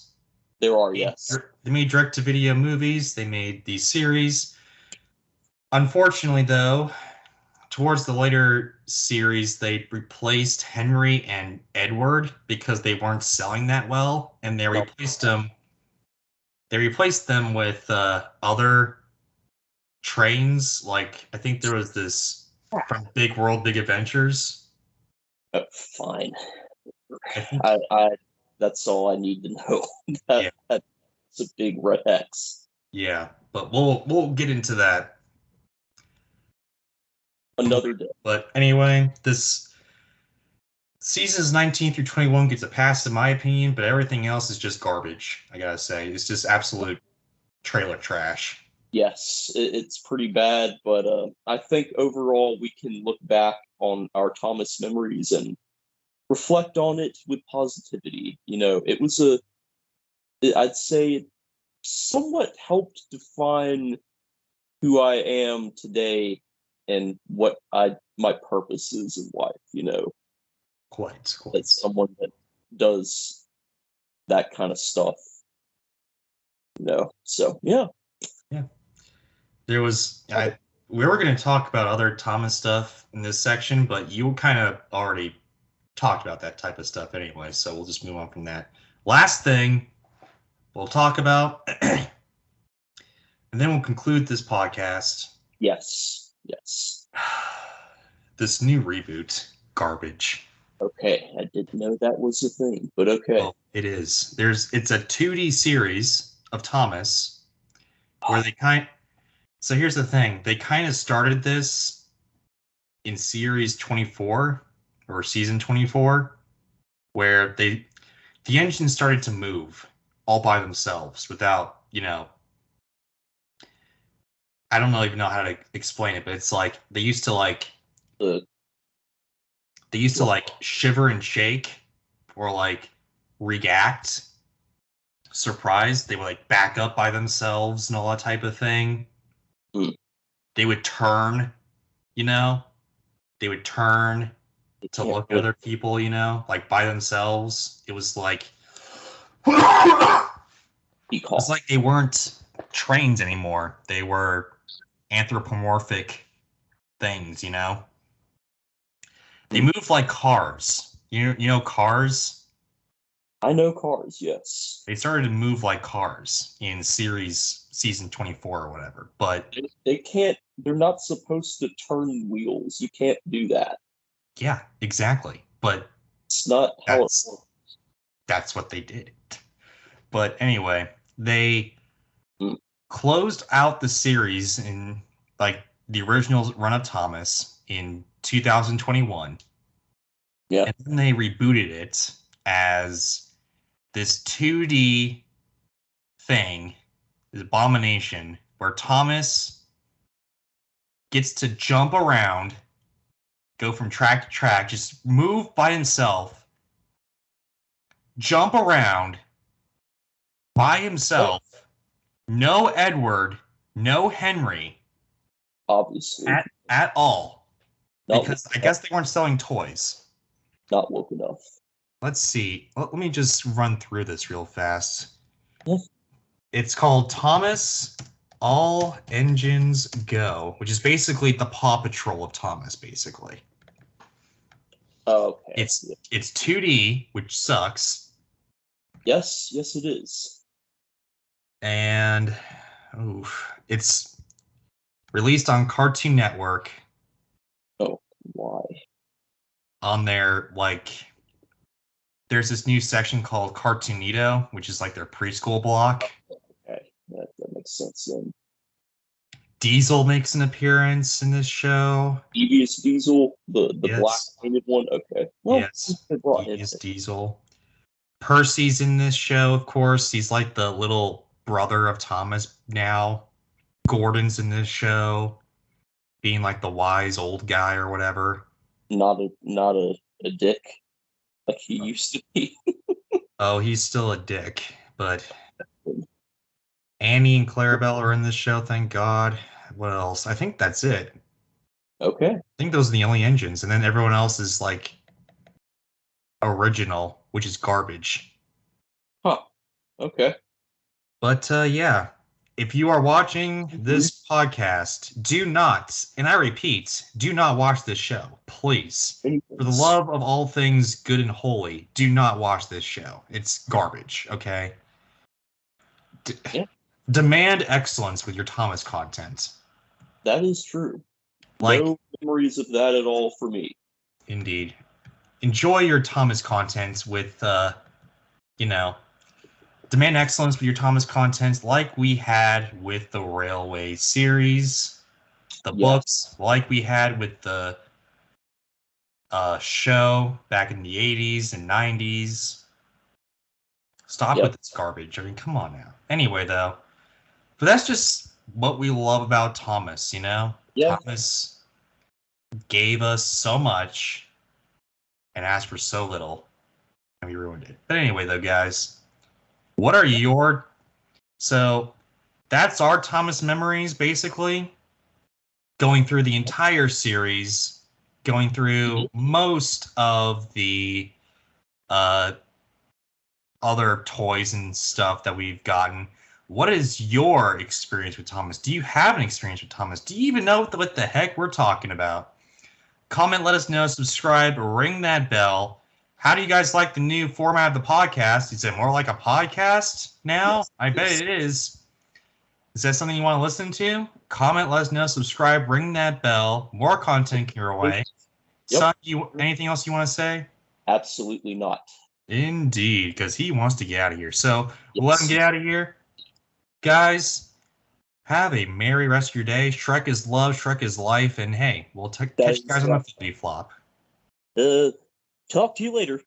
There are, yes. They made direct-to-video movies. They made these series. Unfortunately, though, towards the later series, they replaced Henry and Edward because they weren't selling that well, and they replaced them. They replaced them with other trains. Like I think there was this from Big World, Big Adventures. Fine. I that's all I need to know. That's a big red X. Yeah, but we'll get into that another day. But anyway, this seasons 19 through 21 gets a pass in my opinion, but everything else is just garbage. I gotta say, it's just absolute trailer trash. Yes, it's pretty bad, but I think overall we can look back on our Thomas memories and reflect on it with positivity. You know, I'd say it somewhat helped define who I am today and what my purpose is in life, you know. Quite. As someone that does that kind of stuff. You know. So yeah. There was we were going to talk about other Thomas stuff in this section, but you kind of already talked about that type of stuff anyway, so we'll just move on from that. Last thing we'll talk about, and then we'll conclude this podcast. Yes. This new reboot, garbage. Okay, I didn't know that was a thing, but okay. Well, it is. It's a 2D series of Thomas where they so here's the thing. They kind of started this in series 24 or season 24, where the engines started to move all by themselves without, I don't even know how to explain it, but it's like they used to Uh, shiver and shake or like react surprised. They would like back up by themselves and all that type of thing. Mm. They would turn, you know, they would turn to look at other people, like by themselves. It was like it's like they weren't trains anymore. They were anthropomorphic things, They move like cars. You know cars? I know cars, yes. They started to move like cars in season 24 or whatever. But they can't, they're not supposed to turn wheels. You can't do that. yeah, exactly. But it's not how it works. That's what they did. But anyway, they closed out the series in like the original run of Thomas in 2021. Yeah. And then they rebooted it as this 2D thing, this abomination, where Thomas gets to jump around, go from track to track, just move by himself, jump around by himself. No Edward, no Henry. Obviously. At all. Because I guess they weren't selling toys. Not woke enough. Let's see. Let me just run through this real fast. Yeah. It's called Thomas All Engines Go, which is basically the Paw Patrol of Thomas, basically. Okay. It's 2D, which sucks. Yes, it is. And it's released on Cartoon Network. Oh, why? On their there's this new section called Cartoonito, which is like their preschool block. Okay, that makes sense then. Diesel makes an appearance in this show. Devious Diesel, the black painted one. Okay. Well, yes, Devious Diesel. Percy's in this show, of course. He's like the little brother of Thomas now. Gordon's in this show, being like the wise old guy or whatever. Not a dick like he used to be. Oh, he's still a dick, but Annie and Clarabelle are in this show, thank God. What else? I think that's it. Okay. I think those are the only engines, and then everyone else is like original, which is garbage. Huh. Okay. But yeah, if you are watching this podcast, do not, and I repeat, do not watch this show, please. For the love of all things good and holy, do not watch this show. It's garbage, okay? Demand excellence with your Thomas content. That is true. No memories of that at all for me. Indeed. Enjoy your Thomas content with, demand excellence with your Thomas content like we had with the Railway series, the books, like we had with the show back in the 80s and 90s. Stop with this garbage. I mean, come on now. Anyway, though, but that's just what we love about Thomas, Yeah. Thomas gave us so much and asked for so little, and we ruined it. But anyway, though, guys, what are your... So that's our Thomas memories, basically. Going through the entire series, going through most of the other toys and stuff that we've gotten. What is your experience with Thomas? Do you have an experience with Thomas? Do you even know what the heck we're talking about? Comment, let us know, subscribe, ring that bell. How do you guys like the new format of the podcast? Is it more like a podcast now? Yes, I bet it is. Is that something you want to listen to? Comment, let us know, subscribe, ring that bell. More content your way. Son, anything else you want to say? Absolutely not. Indeed, because he wants to get out of here. So we'll let him get out of here. Guys, Have a merry rest of your day. Shrek is love, Shrek is life, and hey, we'll catch you guys on the flippy flop. Talk to you later.